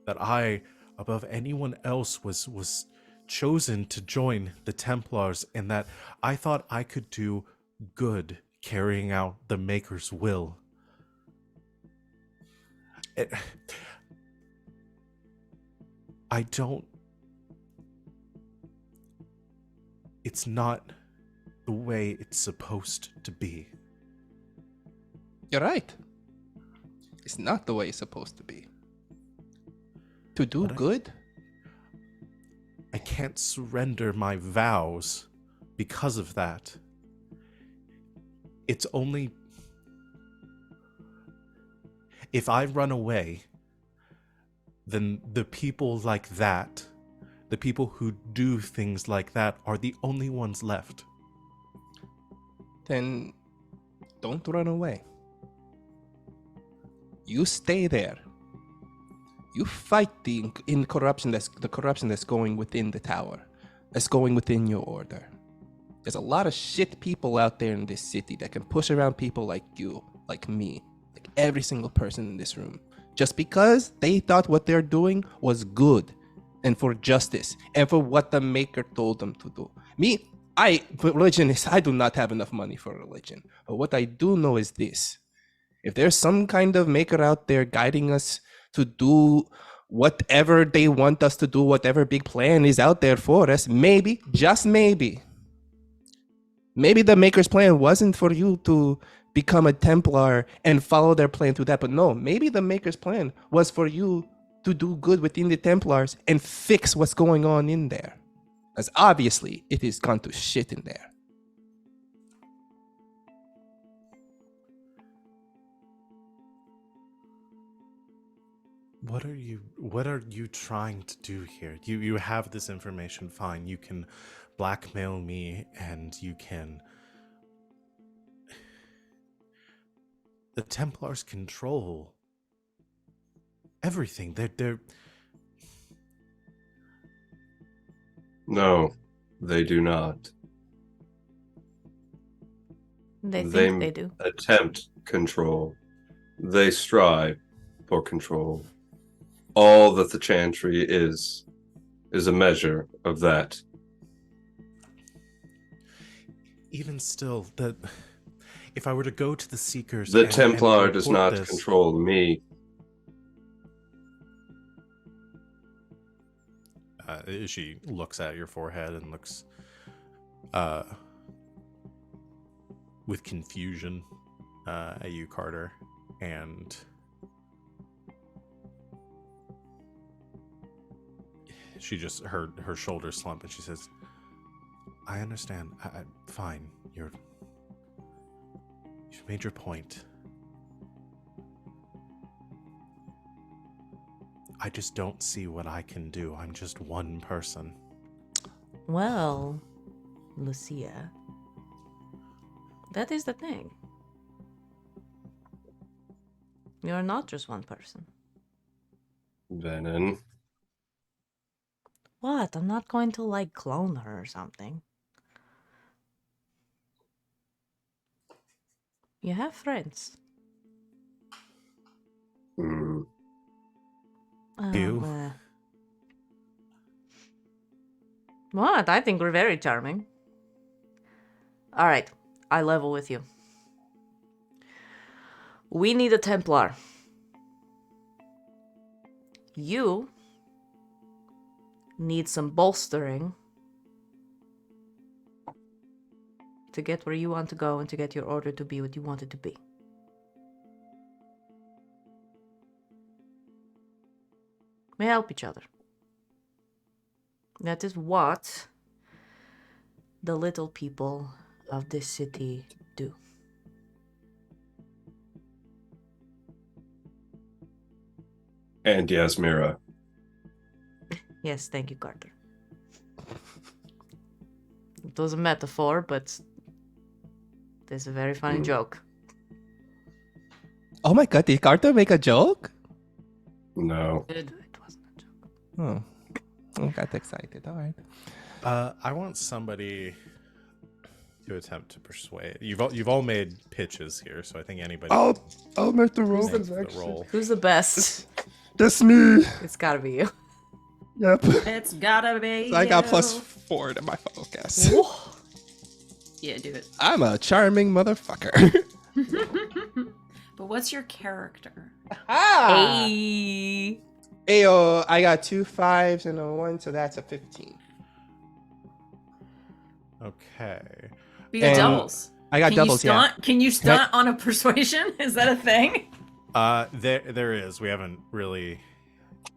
that I, above anyone else, was chosen to join the Templars, and that I thought I could do good carrying out the Maker's will. It's not the way it's supposed to be. You're right. It's not the way it's supposed to be. To do good? I can't surrender my vows because of that. It's only... if I run away, then the people like that, the people who do things like that, are the only ones left. Then don't run away. You stay there. You fight the corruption that's going within the tower, that's going within your order. There's a lot of shit people out there in this city that can push around people like you, like me, like every single person in this room, just because they thought what they're doing was good and for justice and for what the Maker told them to do. I do not have enough money for religion, but what I do know is this: if there's some kind of Maker out there guiding us to do whatever they want us to do, whatever big plan is out there for us, maybe, just maybe the Maker's plan wasn't for you to become a Templar and follow their plan to that, but no, maybe the Maker's plan was for you to do good within the Templars and fix what's going on in there, as obviously it has gone to shit in there. What are you trying to do here? You have this information, fine. You can blackmail me, and you can... The Templars control everything. They're No, they do not. They think they do. Attempt control. They strive for control. All that the Chantry is a measure of that. even still that if I were to go to the Seekers, The and Templar does report not this, control me. She looks at your forehead and looks with confusion at you, Carter, and she just her shoulders slump and she says, I understand. Fine. You've made your point. I just don't see what I can do. I'm just one person. Well, Lucia, that is the thing. You're not just one person. Venehn. What? I'm not going to, like, clone her or something. You have friends. Hmm. You? What? I think we're very charming. Alright, I level with you. We need a Templar. You need some bolstering to get where you want to go and to get your order to be what you want it to be. We help each other. That is what the little people of this city do. And Yasmera. Yes, thank you, Carter. It was a metaphor, but it's a very funny joke. Oh my god, did Carter make a joke? No. It wasn't a joke. Oh, I got excited. All right. I want somebody to attempt to persuade. You've all made pitches here, so I think anybody. I'll make the can roll. make the roll. Who's the best? That's me. It's gotta be you. Yep. It's gotta be. So I got you. +4 to my focus. Yeah, do it. I'm a charming motherfucker. But what's your character? Hey. Ayo, I got 2 5s and a 1, so that's a 15. Okay. Be the And doubles. I got Can doubles, you yeah. stunt? Can you stunt on a persuasion? Is that a thing? There is. We haven't really.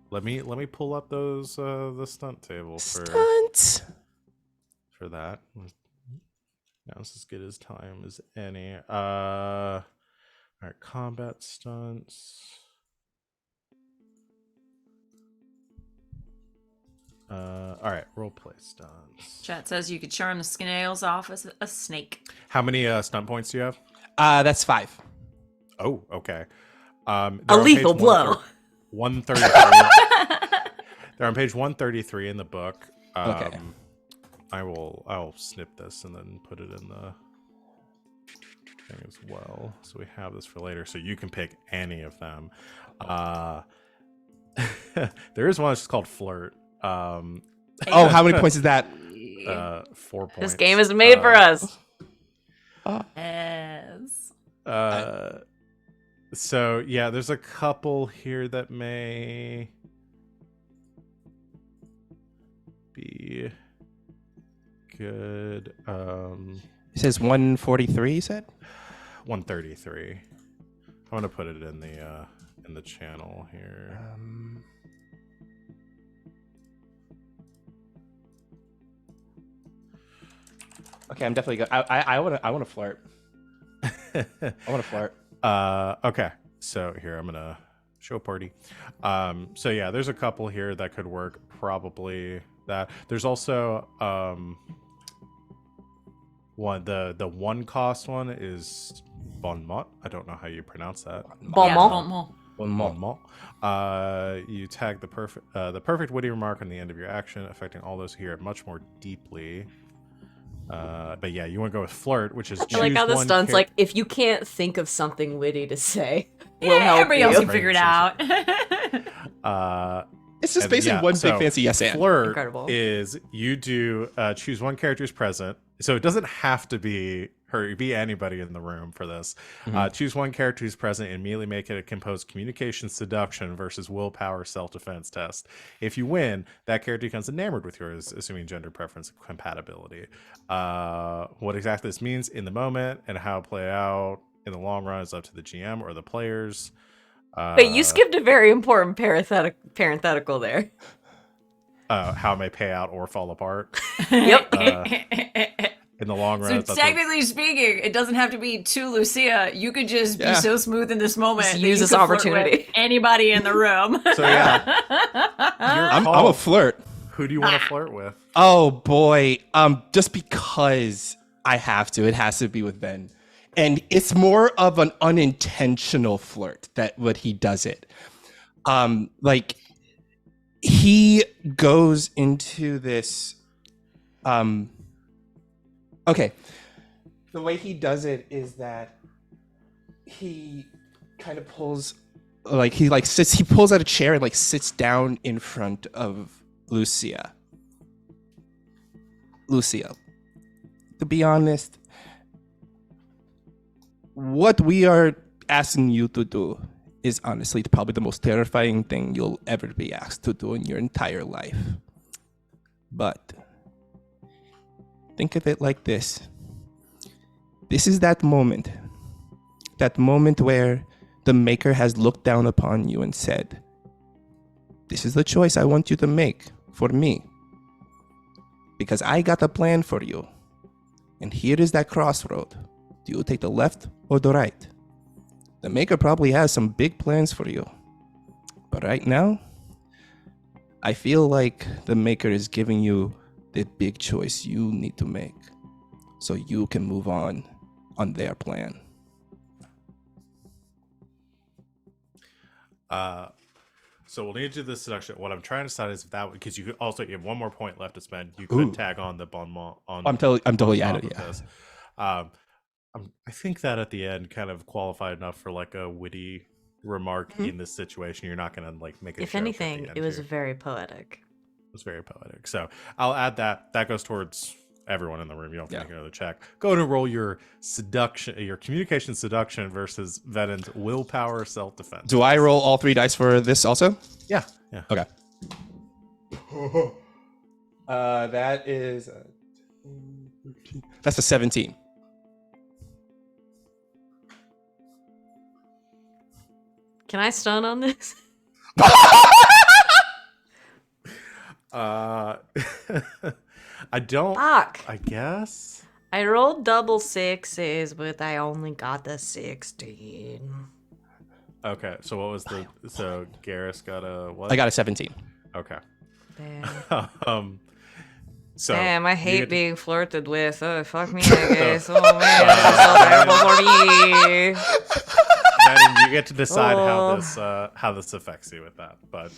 Let me pull up those the stunt table Stunt. for that. Now it's as good as time as any. All right, combat stunts. All right, roleplay stunts. Chat says you could charm the scales off as a snake. How many stunt points do you have? That's 5. Oh, okay. A lethal blow. 133. They're on page 133 in the book. Okay. I'll snip this and then put it in the thing as well. So we have this for later. So you can pick any of them. There is one that's called Flirt. Oh, how many points is that? 4 points. This game is made for us. Yes. So yeah, there's a couple here that may be good. It says 143, you said? 133. I'm gonna put it in the channel here. Okay, I'm definitely good. I want to flirt. I want to flirt. Okay. So here I'm gonna show party. So yeah, there's a couple here that could work. Probably that. There's also one. The one cost one is Bonmot. I don't know how you pronounce that. Bonmont. Yeah, Bon Bon mot. mot. You tag the perfect witty remark on the end of your action, affecting all those who hear it much more deeply. But yeah, you want to go with flirt, which is I like choose how the one stun's like, if you can't think of something witty to say, we'll Yeah, help everybody else you. can figure it out. It's just And basically yeah, one so big fancy yes and. Flirt Incredible. is you do choose one character who's present. So it doesn't have to be her, it be anybody in the room for this. Choose one character who's present and immediately make it a composed communication seduction versus willpower self-defense test. If you win, that character becomes enamored with yours, assuming gender preference compatibility. What exactly this means in the moment and how it play out in the long run is up to the GM or the players. But you skipped a very important parenthetical there. How it may pay out or fall apart. Yep. In the long run, So it's up to- technically speaking, it doesn't have to be to Lucia. You could just be Yeah. so smooth in this moment. Just that use you this could flirt opportunity. with anybody in the room. So yeah, your I'm call. a flirt. Who do you want to flirt with? Oh boy. Just because I have to, it has to be with Ben. And it's more of an unintentional flirt that what he does it. Like he goes into this okay. The way he does it is that he kind of pulls he pulls out a chair and like sits down in front of Lucia. Lucia, to be honest, what we are asking you to do is honestly probably the most terrifying thing you'll ever be asked to do in your entire life. But think of it like this. This is that moment where the Maker has looked down upon you and said, this is the choice I want you to make for me. Because I got a plan for you. And here is that crossroad. Do you take the left or the right? The Maker probably has some big plans for you. But right now, I feel like the Maker is giving you the big choice you need to make so you can move on their plan. So we'll need to do this seduction. What I'm trying to decide is if that, because you have one more point left to spend. You could tag on the bon mot on. I'm totally on at it. top of Yeah. this. I think that at the end kind of qualified enough for like a witty remark in this situation. You're not gonna like make a. If joke at the anything, end it was here. very poetic. It was very poetic. So I'll add that. That goes towards everyone in the room. You don't have to Yeah. make another check. Go and roll your seduction, your communication seduction versus Venen's willpower self-defense. Do I roll all 3 dice for this also? Yeah. Yeah. Okay. That is that's a 17. Can I stun on this? I don't. Fuck. I guess. I rolled double sixes, but I only got the 16. Okay. So what was the? So Garas got a what? I got a 17. Okay. Damn. So Damn, I you hate get- being flirted with. Oh, fuck me, I guess. Oh, man, this is so terrible for me. Then you get to decide Oh. how this affects you with that. But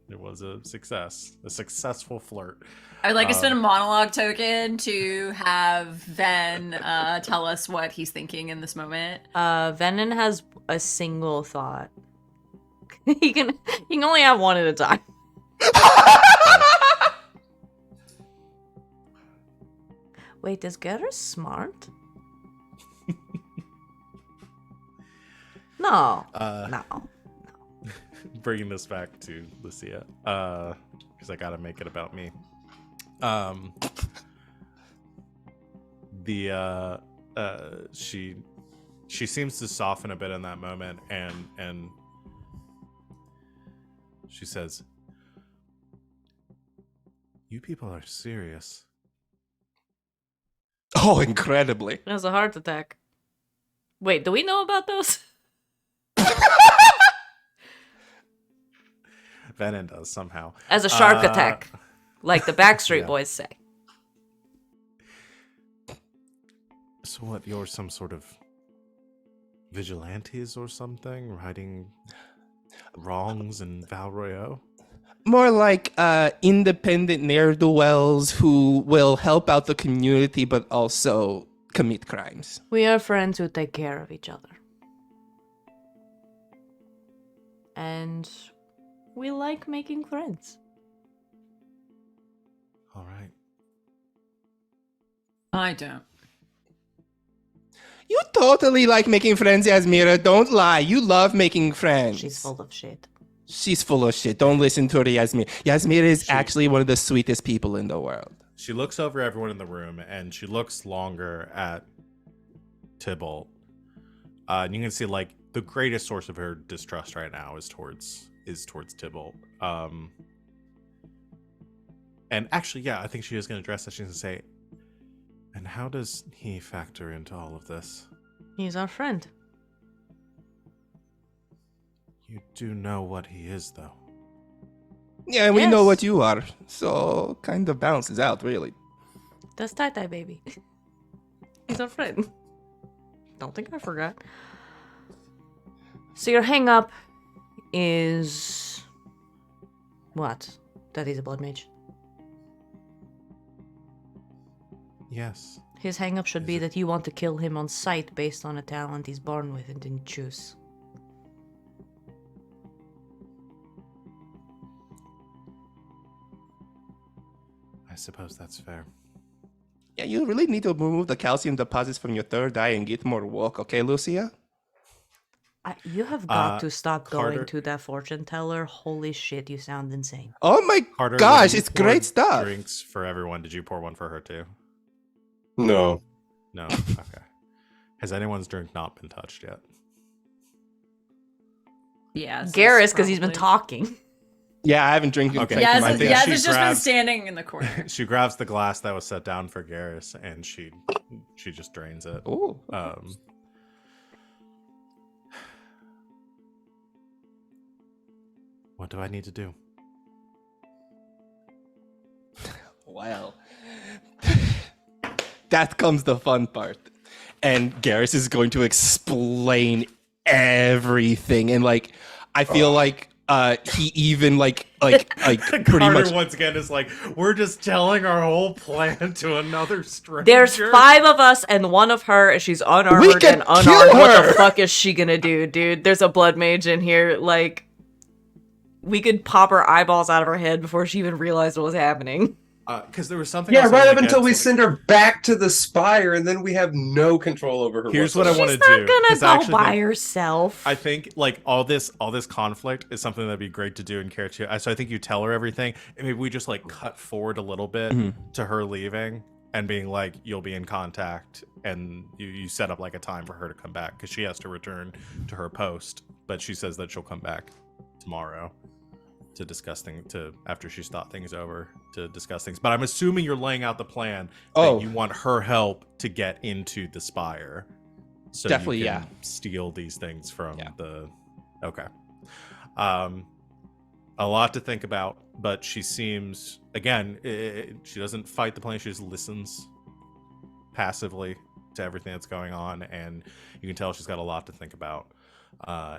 it was a successful flirt. I'd like to spend a monologue token to have Ven tell us what he's thinking in this moment. Venehn has a single thought. he can only have one at a time. Wait, is Garas smart? No. No. Bringing this back to Lucia, because I gotta make it about me. She seems to soften a bit in that moment, and she says, "You people are serious." Oh, incredibly. It was a heart attack. Wait, do we know about those? Venehn does somehow. As a shark attack, like the Backstreet Yeah. Boys say. So what? You're some sort of vigilantes or something, riding wrongs in Valroyo? More like independent ne'er-do-wells who will help out the community but also commit crimes. We are friends who take care of each other. And we like making friends. All right. I don't. You totally like making friends, Yasmera. Don't lie. You love making friends. She's full of shit. She's full of shit. Don't listen to her, Yasmera. Yasmera is actually one of the sweetest people in the world. She looks over everyone in the room, and she looks longer at Tybalt. And you can see, like, the greatest source of her distrust right now is towards Tybalt. And actually, yeah, I think she is going to address that. She's going to say, and how does he factor into all of this? He's our friend. You do know what he is, though. Yeah, we know Yes. what you are. So kind of balances out, really. That's tie-tie, baby. He's our friend. Don't think I forgot. So your hang-up is... what? That he's a blood mage. Yes. His hang-up should Is be it- that you want to kill him on sight based on a talent he's born with and didn't choose. I suppose that's fair. Yeah, you really need to remove the calcium deposits from your third eye and get more work, okay, Lucia? You have got to stop Carter- going to that fortune teller. Holy shit, you sound insane. Oh my Carter, gosh, when you it's great poured stuff. Drinks for everyone. Did you pour one for her too? No. No. Okay. Has anyone's drink not been touched yet? Yeah. Garrus, because he's been talking. Yeah, I haven't drinking. Okay. Yeah, I think Yaz she has just been grabs- standing in the corner. She grabs the glass that was set down for Garas, and she just drains it. Oh, What do I need to do? well. That comes the fun part. And Garrus is going to explain everything. And like, I feel like he even like pretty Carter much. once again is like, we're just telling our whole plan to another stranger. There's 5 of us and 1 of her, and she's unarmored can and unarmed. kill What her! the fuck is she gonna do, dude? There's a blood mage in here. Like, we could pop her eyeballs out of her head before she even realized what was happening. Because there was something. Yeah, else I right wanted up to until get we to. send her back to the spire, and then we have no control over her. Here's what I whatsoever. want She's to not do. gonna 'cause go I actually by think- herself. I think like all this conflict is something that'd be great to do in character. So I think you tell her everything, and maybe we just like cut forward a little bit to her leaving and being like, "You'll be in contact," and you set up like a time for her to come back because she has to return to her post, but she says that she'll come back tomorrow to discuss things after she's thought things over to discuss things. But I'm assuming you're laying out the plan Oh. that you want her help to get into the spire. So Definitely, you can yeah. steal these things from Yeah. the okay. A lot to think about, but she seems again she doesn't fight the plan, she just listens passively to everything that's going on, and you can tell she's got a lot to think about.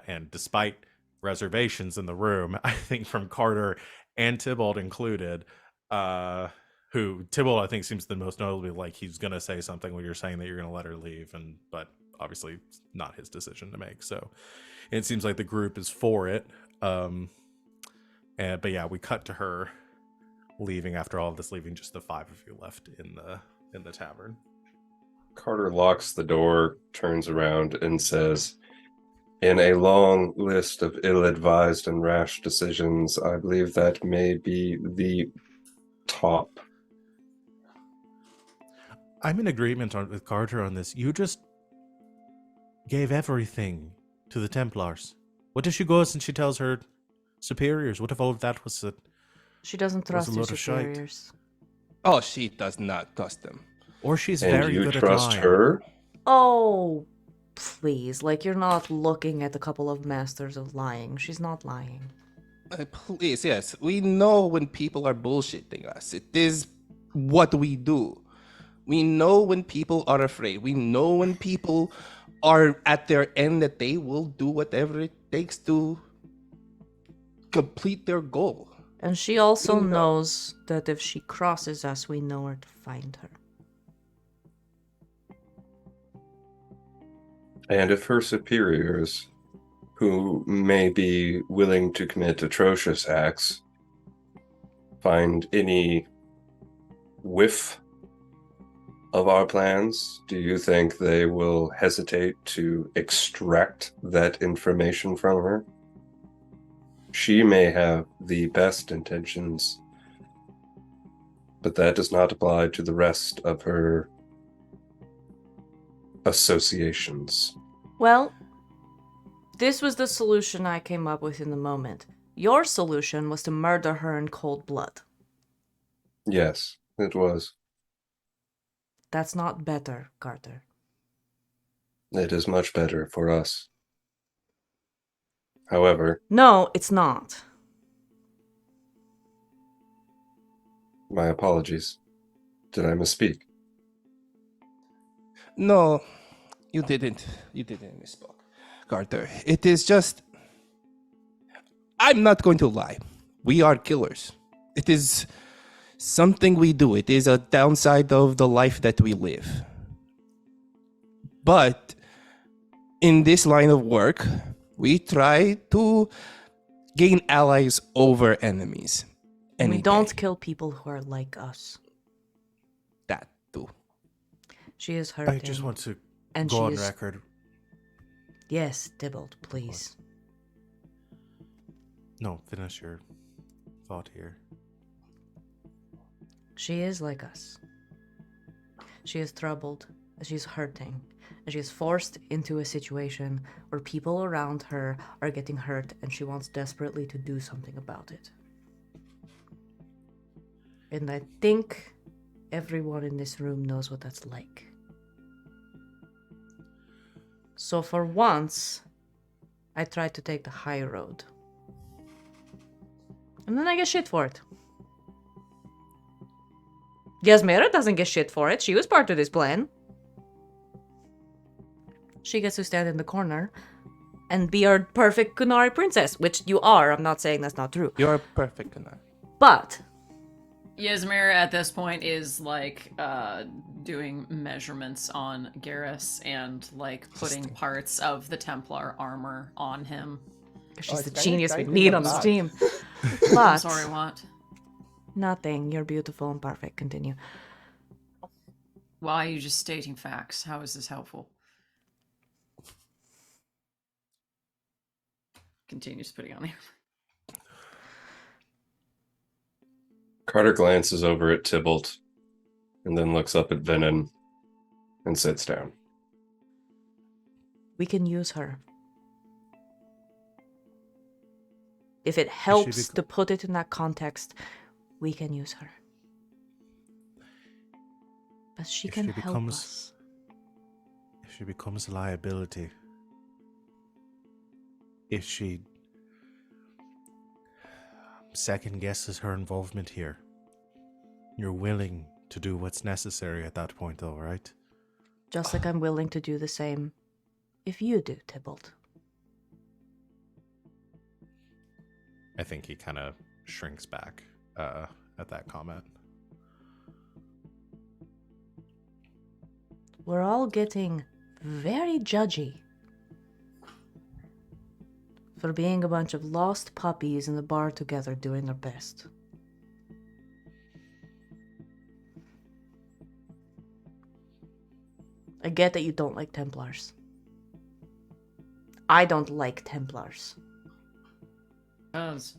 And despite reservations in the room, I think from Carter and Tybalt included, who Tybalt I think seems the most notably like he's gonna say something when you're saying that you're gonna let her leave, but obviously it's not his decision to make. So it seems like the group is for it. But yeah, we cut to her leaving after all of this, leaving just the 5 of you left in the tavern. Carter locks the door, turns around, and says, "In a long list of ill-advised and rash decisions, I believe that may be the top." I'm in agreement with Carter on this. You just gave everything to the Templars. What if she goes and she tells her superiors? What if all of that was a... She doesn't was a trust her load of shite. superiors. Oh, she does not trust them. Or she's And very you good trust at lying. her? Oh, please. Like, you're not looking at a couple of masters of lying. She's not lying. Please, yes. We know when people are bullshitting us. It is what we do. We know when people are afraid. We know when people are at their end that they will do whatever it takes to complete their goal. And she also Bingo. knows that if she crosses us, we know where to find her. And if her superiors, who may be willing to commit atrocious acts, find any whiff of our plans, do you think they will hesitate to extract that information from her? She may have the best intentions, but that does not apply to the rest of her associations. Well, this was the solution I came up with in the moment. Your solution was to murder her in cold blood. Yes, it was. That's not better, Carter. It is much better for us. However, No, it's not. my apologies. Did I misspeak? No, you didn't. You didn't misspoke, Carter. It is just. I'm not going to lie. We are killers. It is something we do. It is a downside of the life that we live. But in this line of work, we try to gain allies over enemies. We Any don't day. kill people who are like us. That too. She is hurting. I just want to and go she on is... record. Yes, Dibbled, please. No, finish your thought here. She is like us. She is troubled, she's hurting, and she is forced into a situation where people around her are getting hurt, and she wants desperately to do something about it. And I think everyone in this room knows what that's like. So for once, I tried to take the high road. And then I get shit for it. Yasmera doesn't get shit for it. She was part of this plan. She gets to stand in the corner and be our perfect Kunari princess, which you are. I'm not saying that's not true. You're perfect, Gunnar. But Yasmera at this point is like doing measurements on Garas and like putting parts of the Templar armor on him. she's it's the kinda genius we tight in need the on this back. team. I'm But sorry, what? nothing. You're beautiful and perfect. Continue. Why are you just stating facts? How is this helpful? Continues putting on there. Carter glances over at Tybalt and then looks up at Venehn and sits down. We can use her. If it helps to put it in that context, we can use her. But she If can she help becomes- us. If she becomes a liability, if she second guesses her involvement here, you're willing to do what's necessary at that point, though, right? Just like I'm willing to do the same if you do, Tybalt. I think he kind of shrinks back at that comment. We're all getting very judgy for being a bunch of lost puppies in the bar together doing our best. I get that you don't like Templars. I don't like Templars. Does.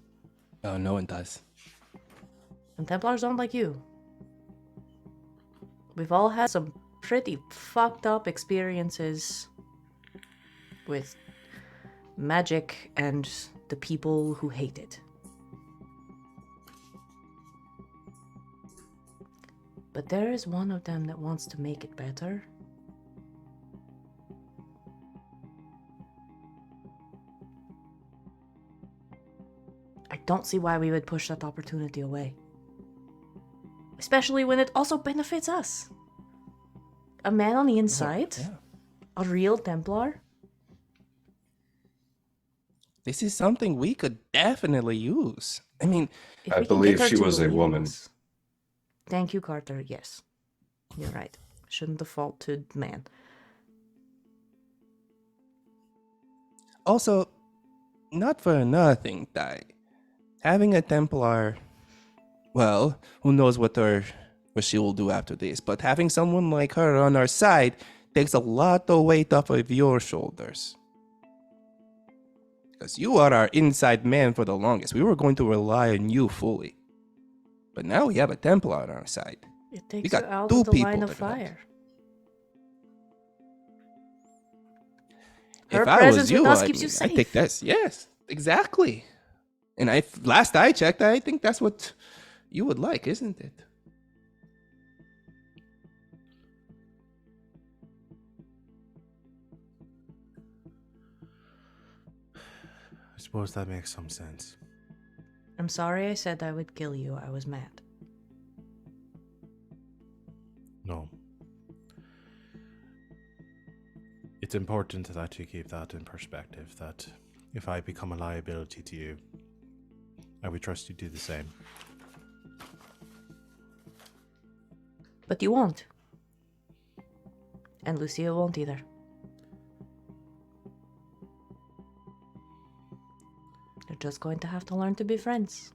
Oh, no one does. And Templars don't like you. We've all had some pretty fucked up experiences with magic and the people who hate it. But there is one of them that wants to make it better. I don't see why we would push that opportunity away. Especially when it also benefits us. A man on the inside? Yeah. A real Templar? this is something we could definitely use. I mean, If I we can believe get her she to was a believe in woman. us. Thank you, Carter. Yes, you're right. Shouldn't default to man. also, not for nothing, Ty. Having a Templar, well, who knows what she will do after this, but having someone like her on our side takes a lot of weight off of your shoulders. Because you are our inside man for the longest. We were going to rely on you fully. But now we have a Templar on our side. It takes got her out two of the line people of that help. fire. If Her I presence was you, with us I keeps you I think safe. that's, yes, exactly. And last I checked, I think that's what you would like, isn't it? I suppose that makes some sense. I'm sorry I said I would kill you. I was mad. No. It's important that you keep that in perspective, that if I become a liability to you, I would trust you do the same. But you won't. And Lucia won't either. You're just going to have to learn to be friends.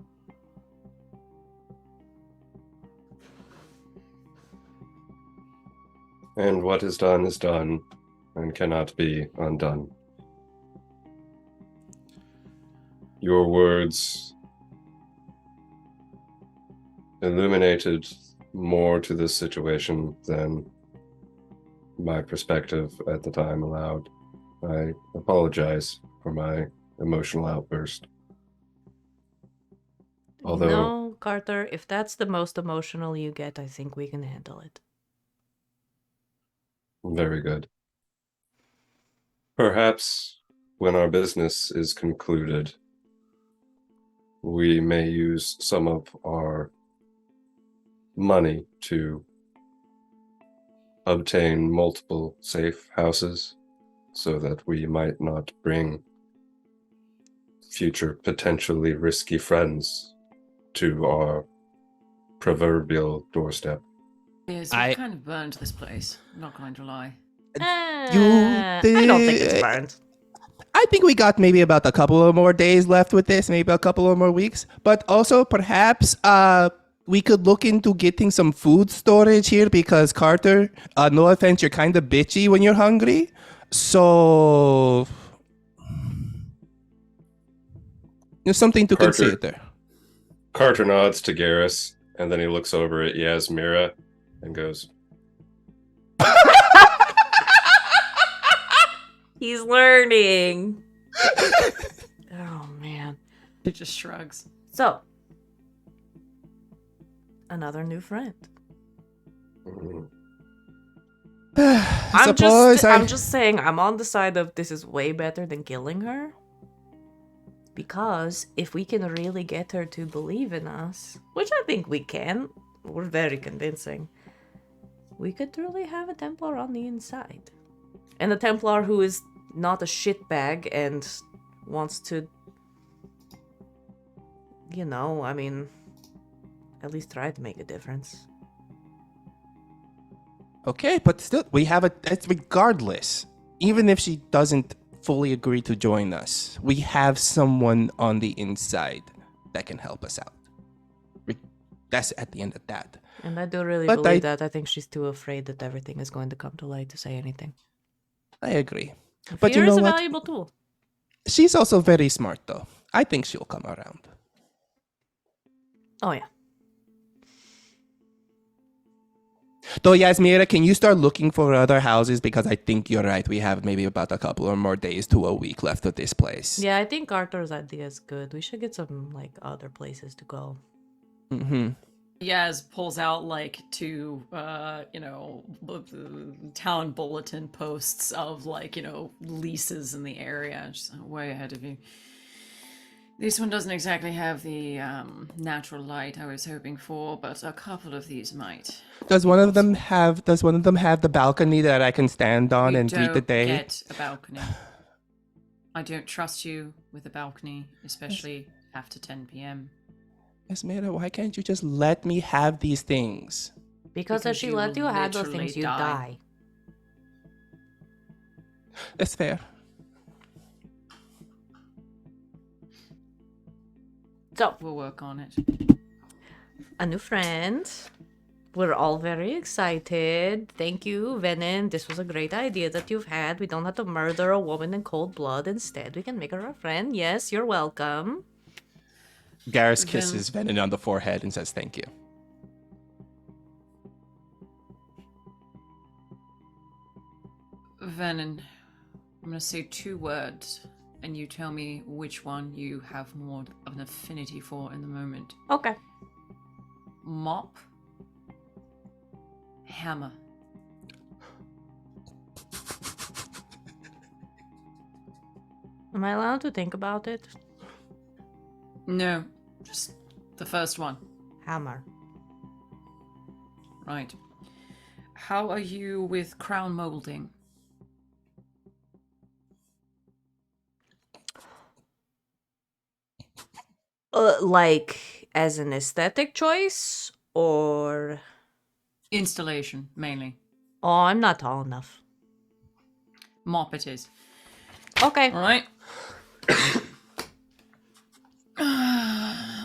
And what is done and cannot be undone. Your words illuminated more to this situation than my perspective at the time allowed. I apologize for my emotional outburst. Although, No, Carter, if that's the most emotional you get, I think we can handle it. very good. Perhaps when our business is concluded, we may use some of our money to obtain multiple safe houses so that we might not bring future potentially risky friends to our proverbial doorstep. Yes, I- we've kind of burned this place. I'm not going to lie. I don't think it's burned. I think we got maybe about a couple of more days left with this, maybe a couple of more weeks. But also, perhaps we could look into getting some food storage here because, Carter, no offense, you're kind of bitchy when you're hungry. So, there's something to Carter. consider. Carter nods to Garas, and then he looks over at Yasmera and goes, He's learning. Oh, man. It just shrugs. So, another new friend. "Mm, I'm just saying, I'm on the side of this is way better than killing her. Because if we can really get her to believe in us, which I think we can, we're very convincing, we could really have a Templar on the inside. And a Templar who is not a shitbag and wants to, you know, I mean, at least try to make a difference. Okay, but still, we have it's regardless. Even if she doesn't fully agree to join us, we have someone on the inside that can help us out. That's at the end of that. And I do really But believe that. I think she's too afraid that everything is going to come to light to say anything. I agree. But But fear you know is a what? valuable tool. She's also very smart, though. I think she'll come around. Oh, yeah. Though, Yasmera, can you start looking for other houses? Because I think you're right. We have maybe about a couple or more days to a week left of this place. Yeah, I think Arthur's idea is good. We should get some, like, other places to go. Mm-hmm. Yaz pulls out like two, town bulletin posts of like, leases in the area. Just way ahead of you. This one doesn't exactly have the natural light I was hoping for, but a couple of these might. Does one of them have the balcony that I can stand on You and greet the don't day? get a balcony. I don't trust you with a balcony, especially after 10 p.m. Yasmera, why can't you just let me have these things? Because if Because she you let you will have those literally things, you'd die. die. That's fair. So, We'll work on it. a new friend. We're all very excited. Thank you, Venehn. This was a great idea that you've had. We don't have to murder a woman in cold blood. Instead, we can make her a friend. Yes, you're welcome. Garas kisses Venehn on the forehead and says thank you. Venehn, I'm gonna say 2 words, and you tell me which one you have more of an affinity for in the moment. Okay. Mop, hammer. Am I allowed to think about it? No, just the first one. Hammer. Right. How are you with crown molding? Like as an aesthetic choice, or Installation, mainly. oh, I'm not tall enough. Mop it is. Okay. All right.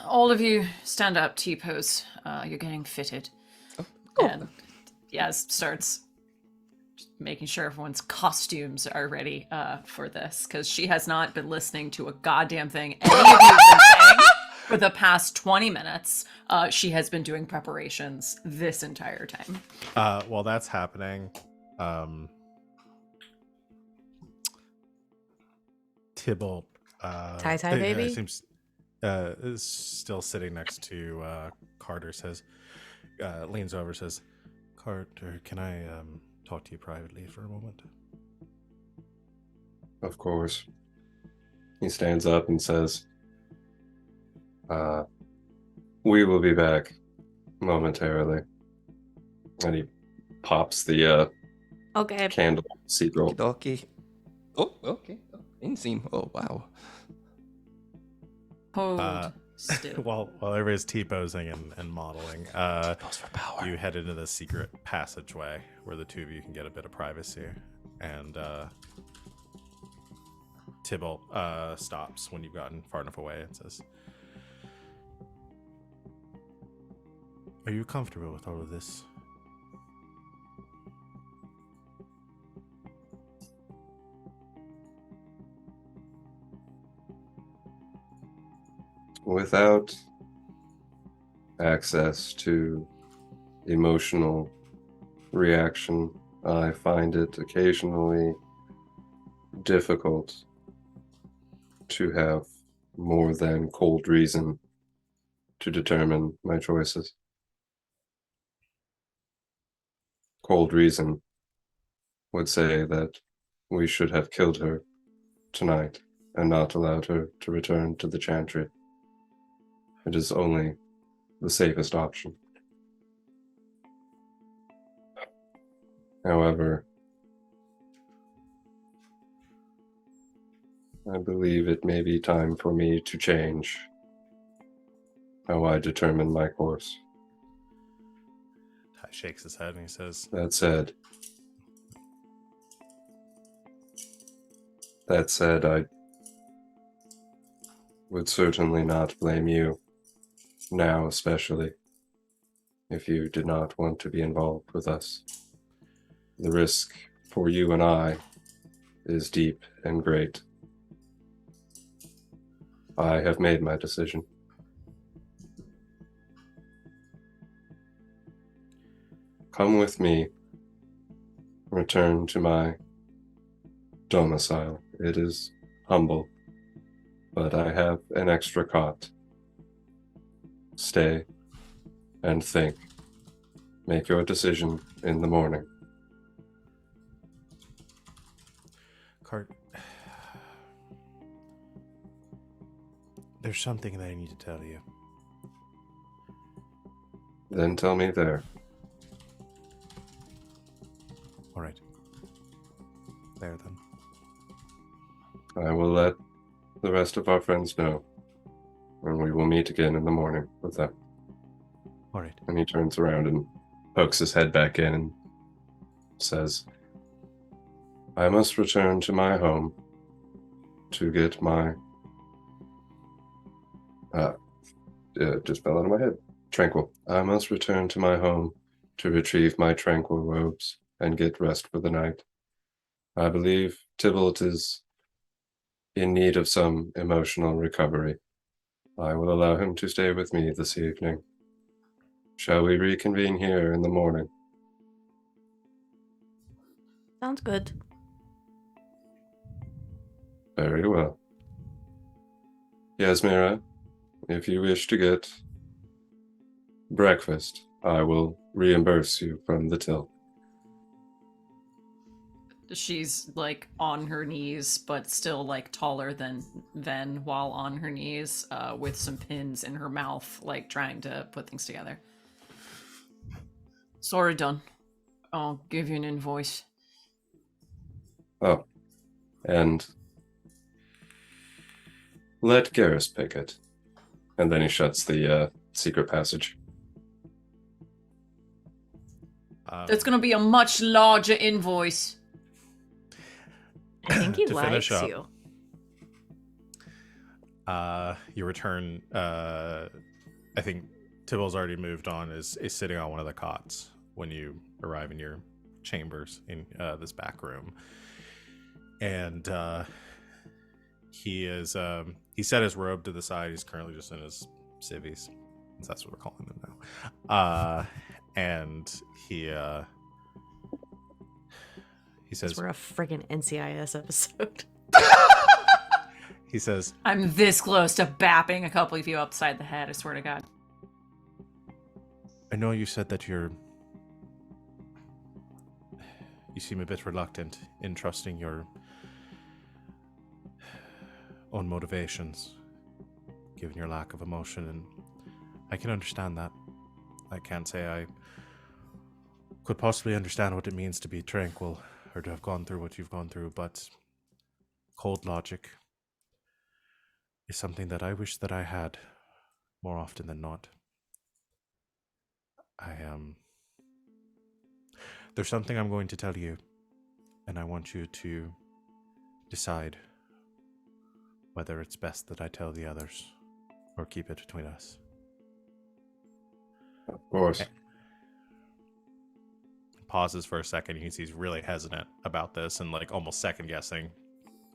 All of you stand up, T-pose. You're getting fitted. And Yaz starts making sure everyone's costumes are ready for this, because she has not been listening to a goddamn thing any of you have been saying for the past 20 minutes. She has been doing preparations this entire time. While that's happening, Tybalt, Tie-tie baby? seems is still sitting next to Carter. Says, leans over, says, "Carter, can I talk to you privately for a moment?" Of course. He stands up and says, we will be back momentarily. And he pops the Okay. candle seat roll. Okay. Oh, okay. Oh, inseam. Oh, wow. Hold still. While everybody's T-posing and modeling, Pose for power. you head into the secret passageway where the two of you can get a bit of privacy. And Tybalt stops when you've gotten far enough away and says, "Are you comfortable with all of this?" Without access to emotional reaction, I find it occasionally difficult to have more than cold reason to determine my choices. Cold reason would say that we should have killed her tonight and not allowed her to return to the chantry. It is only the safest option. However, I believe it may be time for me to change how I determine my course. Ty shakes his head and he says, That said, I would certainly not blame you, now especially, if you did not want to be involved with us. The risk for you and I is deep and great. I have made my decision. Come with me. Return to my domicile. It is humble, but I have an extra cot. Stay and think. Make your decision in the morning. "Cart, there's something that I need to tell you." Then tell me there. "All right. There then." I will let the rest of our friends know, and we will meet again in the morning with them. All right. And he turns around and pokes his head back in and says, I must return to my home to get my... just fell out of my head. Tranquil. I must return to my home to retrieve my tranquil robes and get rest for the night. I believe Tybalt is in need of some emotional recovery. I will allow him to stay with me this evening. Shall we reconvene here in the morning? Sounds good. Very well. Yasmera, if you wish to get breakfast, I will reimburse you from the till. She's like on her knees, but still like taller than Venn while on her knees, with some pins in her mouth, like trying to put things together. Sorry, done. I'll give you an invoice. Oh, and let Garas pick it. And then he shuts the secret passage. It's gonna be a much larger invoice. I think he To finish likes up, you. You return. I think Tybalt's already moved on. Is sitting on one of the cots when you arrive in your chambers in this back room, and he is he set his robe to the side. He's currently just in his civvies. That's what we're calling them now. And he says, We're a friggin' NCIS episode. he says, I'm this close to bapping a couple of you upside the head, I swear to God. I know you said that you seem a bit reluctant in trusting your own motivations, given your lack of emotion, and I can understand that. I can't say I could possibly understand what it means to be tranquil or to have gone through what you've gone through, but cold logic is something that I wish that I had more often than not. There's something I'm going to tell you, and I want you to decide whether it's best that I tell the others or keep it between us. Of course. Pauses for a second. He's really hesitant about this and like almost second guessing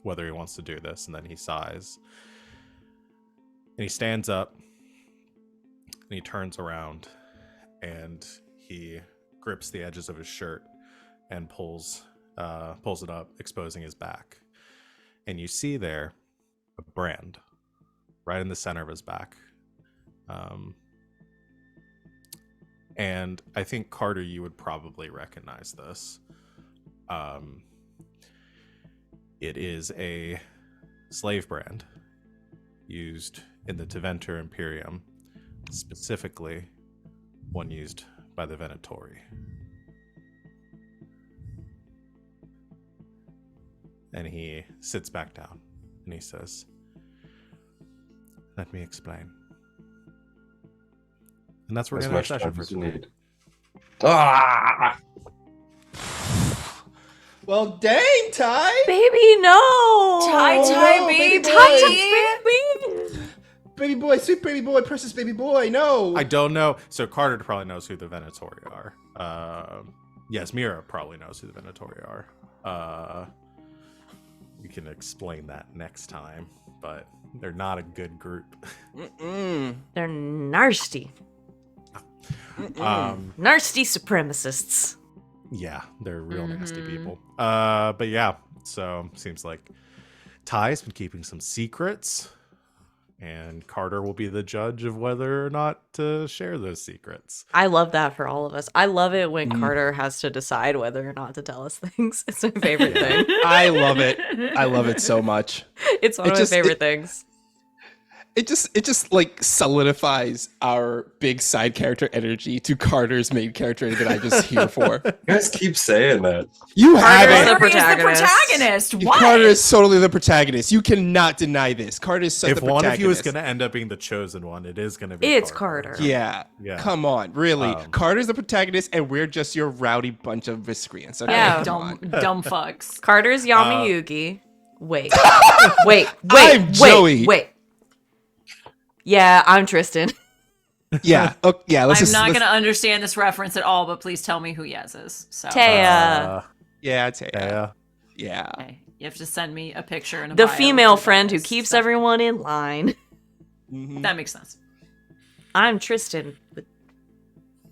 whether he wants to do this, and then he sighs. And he stands up and he turns around and he grips the edges of his shirt and pulls it up, exposing his back. And you see there a brand right in the center of his back. And I think, Carter, you would probably recognize this. It is a slave brand used in the Teventur Imperium, specifically one used by the Venatori. And he sits back down and he says, "Let me explain." And that's where we're As going to much session time for as you tonight. need. Ah! Well, dang, Ty. Baby, no! Tie, no, baby! Baby! Baby boy, sweet baby boy, precious baby boy, no. I don't know. So Carter probably knows who the Venatori are. Yasmera probably knows who the Venatori are. We can explain that next time, but they're not a good group. They're nasty. Nasty supremacists. Yeah, they're real nasty people. But yeah, so seems like Ty's been keeping some secrets, and Carter will be the judge of whether or not to share those secrets. I love that for all of us. I love it when Carter has to decide whether or not to tell us things. It's my favorite thing. I love it. I love it so much. It's one of my favorite things. it just like solidifies our big side character energy to Carter's main character that I just here for. You guys keep saying that. You have Carter's it. the Carter is the protagonist. protagonist. What? Carter is totally the protagonist. You cannot deny this. Carter is such If the one protagonist. of you is going to end up being the chosen one, it is going to be It's Carter. Yeah. Yeah. Come on, really. Um, Carter's the protagonist, and we're just your rowdy bunch of miscreants. Okay? Yeah. Come dumb on. dumb fucks. Carter's Yamayugi. Wait. Wait. I'm Joey. Wait. Yeah, I'm Tristan. Yeah. Oh, yeah. Let's I'm just. not let's- going to understand this reference at all, but please tell me who Yaz is. So Taya. Yeah, I'd say. Yeah. Yeah. okay. You have to send me a picture and a The bio female for friend who this. keeps So- everyone in line. Mhm. That makes sense. I'm Tristan with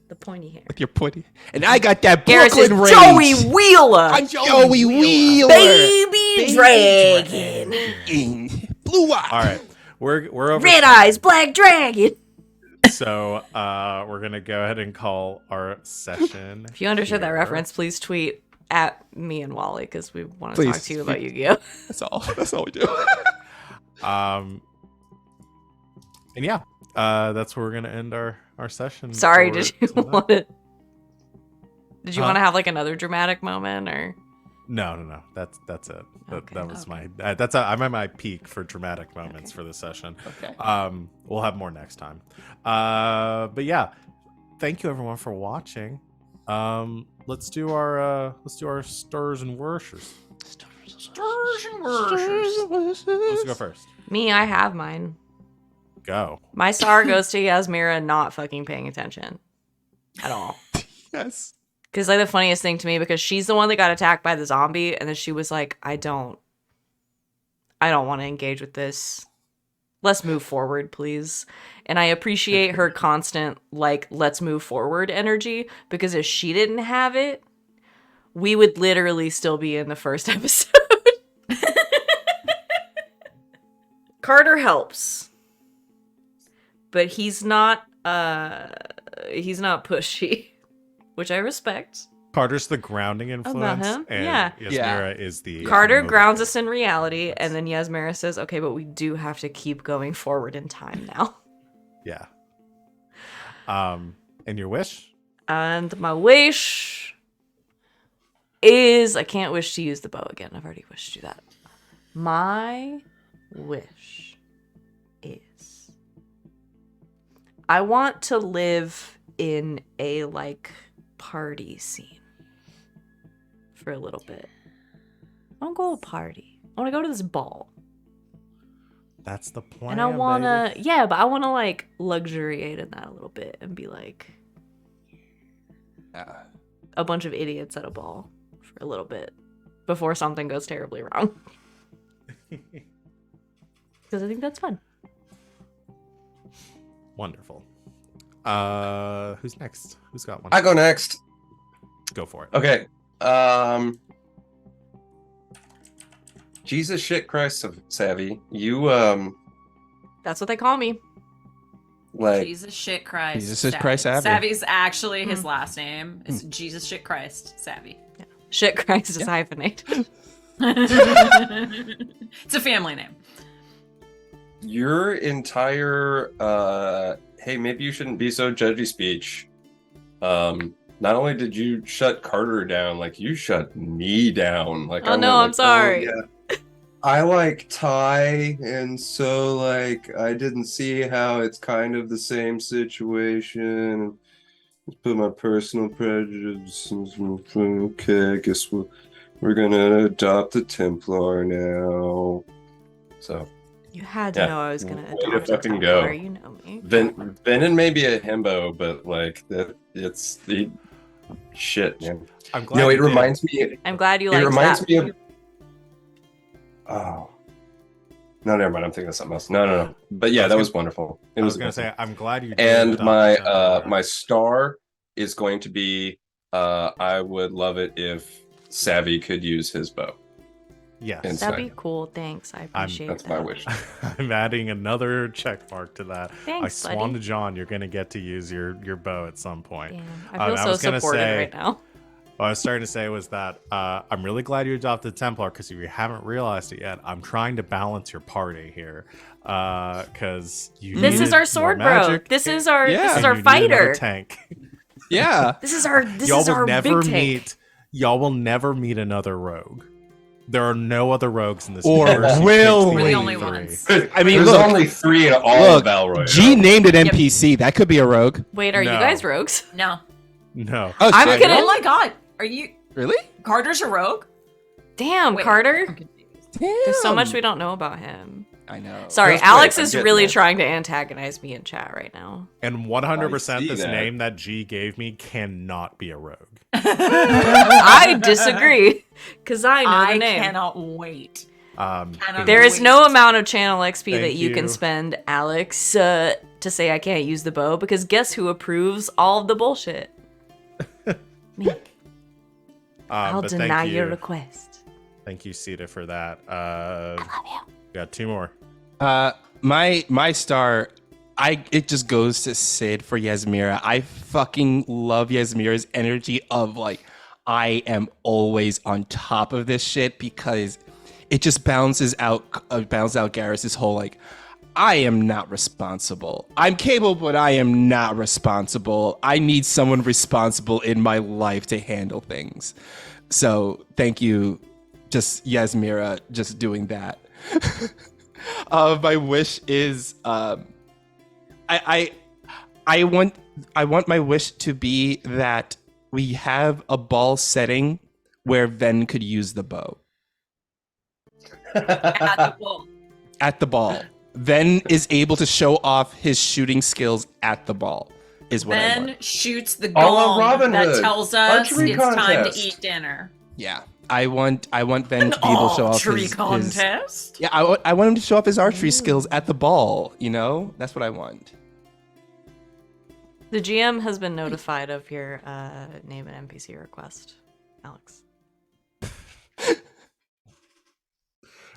the pointy hair. With your pointy. And I got that Garas is Brooklyn rage. Joey Wheeler. I'm Joey Wheeler. Baby dragon. Blue eye. All right. We're over. Red eyes, black dragon. So we're going to go ahead and call our session. If you understood that here. reference, please tweet at me and Wally because we want to Please. talk to you about Yu-Gi-Oh. That's all. That's all we do. And yeah, that's where we're going to end our session. Sorry, for did you tonight. want to? Did you Huh? want to have like another dramatic moment or? No. That's it. Okay, that was okay. my. I'm at my peak for dramatic moments for this session. Okay. We'll have more next time. But yeah, thank you everyone for watching. Let's do our stirs and worshers. Let's go first. Me, I have mine. Go. My star goes to Yasmera not fucking paying attention at all. Yes. Because like the funniest thing to me, because she's the one that got attacked by the zombie, and then she was like, I don't want to engage with this. Let's move forward, please. And I appreciate her constant, like, let's move forward energy, because if she didn't have it, we would literally still be in the first episode. Carter helps. But he's not pushy. Which I respect. Carter's the grounding influence, him? and Yeah. Yasmera is the Carter motivating grounds us in influence. reality, and then Yasmera says, okay, but we do have to keep going forward in time now. Yeah. And your wish? And my wish is I can't wish to use the bow again. I've already wished you that. My wish is I want to live in a like party scene for a little bit. I want to go to a party. I want to go to this ball. That's the plan. And I want baby. to, yeah, but I want to like luxuriate in that a little bit and be like a bunch of idiots at a ball for a little bit before something goes terribly wrong. Because I think that's fun. Wonderful. Who's next? Who's got one? I go next. Go for it. Okay. Jesus shit Christ savvy. You That's what they call me. like Jesus shit Christ. Jesus shit Christ Savvy. Savvy's actually his last name. It's Jesus shit Christ Savvy. Shit Christ is hyphenated. It's a family name. your entire hey, maybe you shouldn't be so judgy speech. Not only did you shut Carter down, like you shut me down. Like Oh, no, I'm sorry. yeah. I like Ty, and so like I didn't see how it's kind of the same situation. Put my personal prejudice. Okay, I guess we're gonna adopt the Templar now. So You had to Yeah. know I was going to Way to adopt a fucking go. Templar, you know me. Venehn may be a himbo, but like that, it's the shit, man. I'm glad. No, you it did. reminds me. I'm glad you It liked reminds that. me of. Oh. No, never mind. I'm thinking of something else. No. But yeah, that was wonderful. It I was was gonna say, I'm glad you did. And adopt my the Templar. my star is going to be. I would love it if Savvy could use his bow. Yes. and- That'd be Sorry. cool. Thanks. I appreciate That's that. my wish. I'm adding another check mark to that. Thanks, I swan buddy. to John, you're gonna get to use your bow at some point. Damn, I feel I so was gonna supported say- right now. What I was starting to say was that I'm really glad you adopted Templar, because if you haven't realized it yet, I'm trying to balance your party here. Because you This is needed our more sword bro. magic, This is our Yeah. this is and our you needed another fighter. tank. Yeah. This is our Y'all will big never tank. meet. Y'all will never meet another rogue. There are no other rogues in this Or universe. You will picked We're the we? only three. ones. I mean, There's look, only 3 in all look, of Valroy. G named an NPC. That could be a rogue. Wait, are you No. guys rogues? No. No. Oh, I'm shit. gonna- Oh my god. Are you Really? Carter's a rogue? Damn, Wait, Carter. I'm confused. Damn. There's so much we don't know about him. I know. Sorry, That's great. Alex I'm is getting really there. trying to antagonize me in chat right now. And 100% I see this that. name that G gave me cannot be a rogue. I disagree, because I know I the name. cannot wait. Cannot There is wait. no amount of channel XP that Thank you can you. spend, Alex, to say I can't use the bow, because guess who approves all of the bullshit? Me. I'll But deny thank your you. request. Thank you, Sita, for that. I love you. Got 2 more. My star, it just goes to Sid for Yasmera. I fucking love Yasmera's energy of like, I am always on top of this shit, because it just balances out Garas' whole like, I am not responsible. I'm capable, but I am not responsible. I need someone responsible in my life to handle things. So thank you, just Yasmera, just doing that. My wish is I want my wish to be that we have a ball setting where Venn could use the bow. At the wall. At the ball. Venn is able to show off his shooting skills at the ball, is what I Ben want. shoots the A la gong Robin that Hood. tells us Archery it's time to contest. eat dinner. Yeah. I want Venn to be able to show off Archery his contest? Yeah, I want him to show off his archery skills at the ball, you know? That's what I want. The GM has been notified of your name and NPC request, Alex.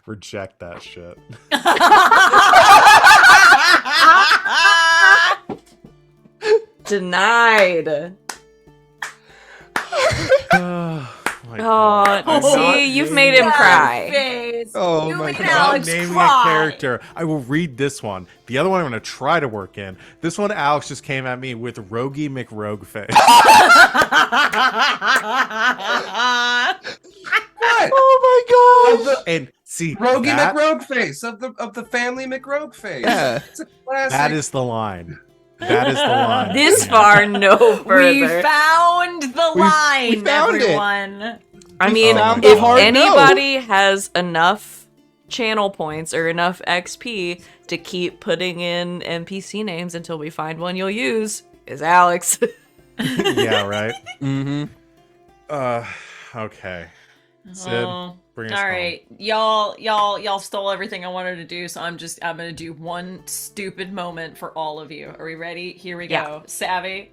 Reject that shit. Denied. Oh, my Oh, God. I'm not see, you've naming- made him That cry. face. Oh You my made God. I'm not Alex naming cry. a character. I will read this one. The other one I'm going to try to work in. This one, Alex just came at me with Rogie McRogue face. What? Oh my gosh! And see, Rogie that, McRogue face of the family McRogue face. Yeah. It's a classic. that is the line. That is the line. This far, no We further. found the line, found it. everyone. I mean, found if the hard no. anybody has enough channel points or enough XP to keep putting in NPC names until we find one you'll use, is Alex. Yeah, right? Mm-hmm. Okay. Sid, Oh, bring us all home. right, y'all stole everything I wanted to do, so I'm gonna do one stupid moment for all of you. Are we ready? Here we Yeah. go. Savvy.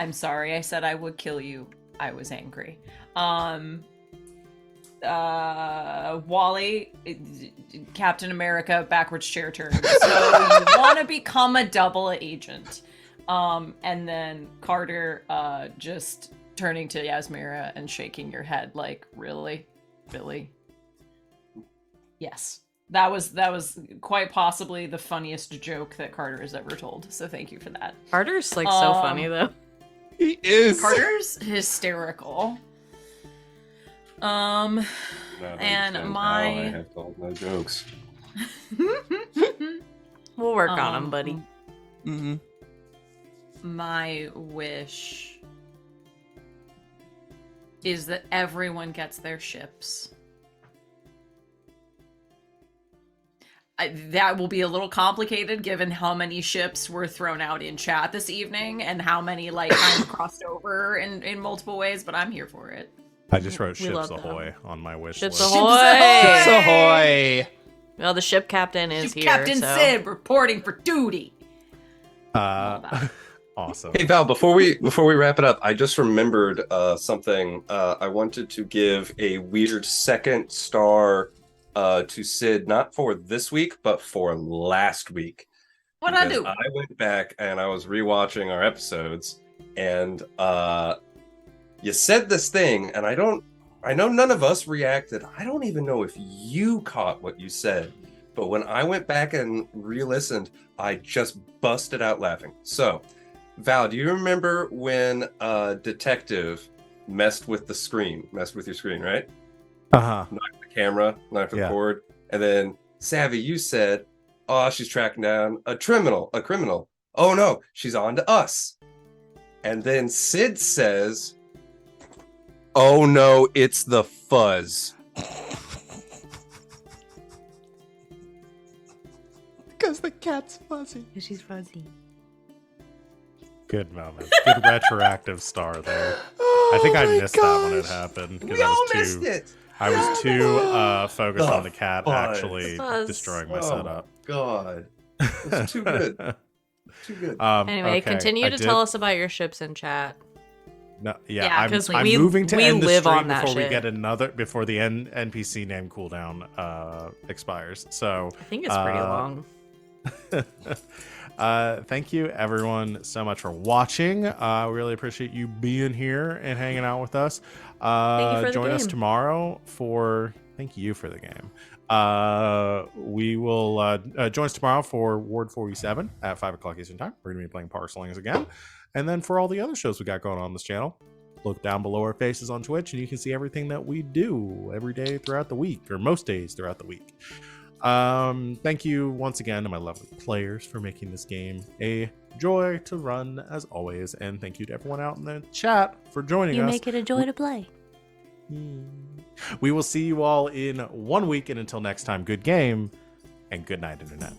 I'm sorry. I said I would kill you. I was angry. Wally, Captain America, backwards chair turn. So you want to become a double agent. And then Carter, just turning to Yasmera and shaking your head like, really? Billy? Yes. That was quite possibly the funniest joke that Carter has ever told. So thank you for that. Carter's like so funny though. He is. Carter's hysterical. Not and understand my- how I have told my jokes. We'll work on him, buddy. Mm-hmm. My wish is that everyone gets their ships. That will be a little complicated given how many ships were thrown out in chat this evening and how many like kind of crossed over in multiple ways, but I'm here for it. I just wrote We Ships love them. Ahoy on my wish Ships list. ahoy! Ships ahoy! Well, the ship captain is here. Captain so. Sid reporting for duty. Awesome. Hey Val, before we wrap it up, I just remembered something. I wanted to give a weird second star to Sid, not for this week, but for last week. What'd I Because do? I went back and I was rewatching our episodes, and you said this thing, and I know none of us reacted. I don't even know if you caught what you said, but when I went back and re-listened, I just busted out laughing. So, Val, do you remember when a detective messed with your screen, right? Uh-huh. Knocked the camera, knocked the Yeah. cord, and then Savvy, you said, "Oh, she's tracking down a criminal. Oh no, she's on to us." And then Sid says, "Oh no, it's the fuzz." Because the cat's fuzzy. She's fuzzy. Good moment. Good retroactive star there. I think I missed that when it happened because We all missed it. I was too focused The on the cat fuzz. actually Fuzz. destroying my Oh setup. God, it's too good. Too good. Anyway, Okay, continue I to did- tell us about your ships in chat. No, Yeah, yeah, 'cause I'm we- moving to we end the live stream on that before we shit. get before the NPC name cooldown expires. So I think it's pretty long. thank you everyone so much for watching. We really appreciate you being here and hanging out with us. Thank you for the Join us game. tomorrow for thank you for the game. We will join us tomorrow for Ward 47 at 5 o'clock Eastern Time. We're gonna be playing Parcelings again. And then for all the other shows we got going on this channel, look down below our faces on Twitch and you can see everything that we do every day throughout the week, or most days throughout the week. Thank you once again to my lovely players for making this game a joy to run as always, and thank you to everyone out in the chat for joining You us. make it a joy to play. We will see you all in 1 week, and until next time, good game and good night, internet.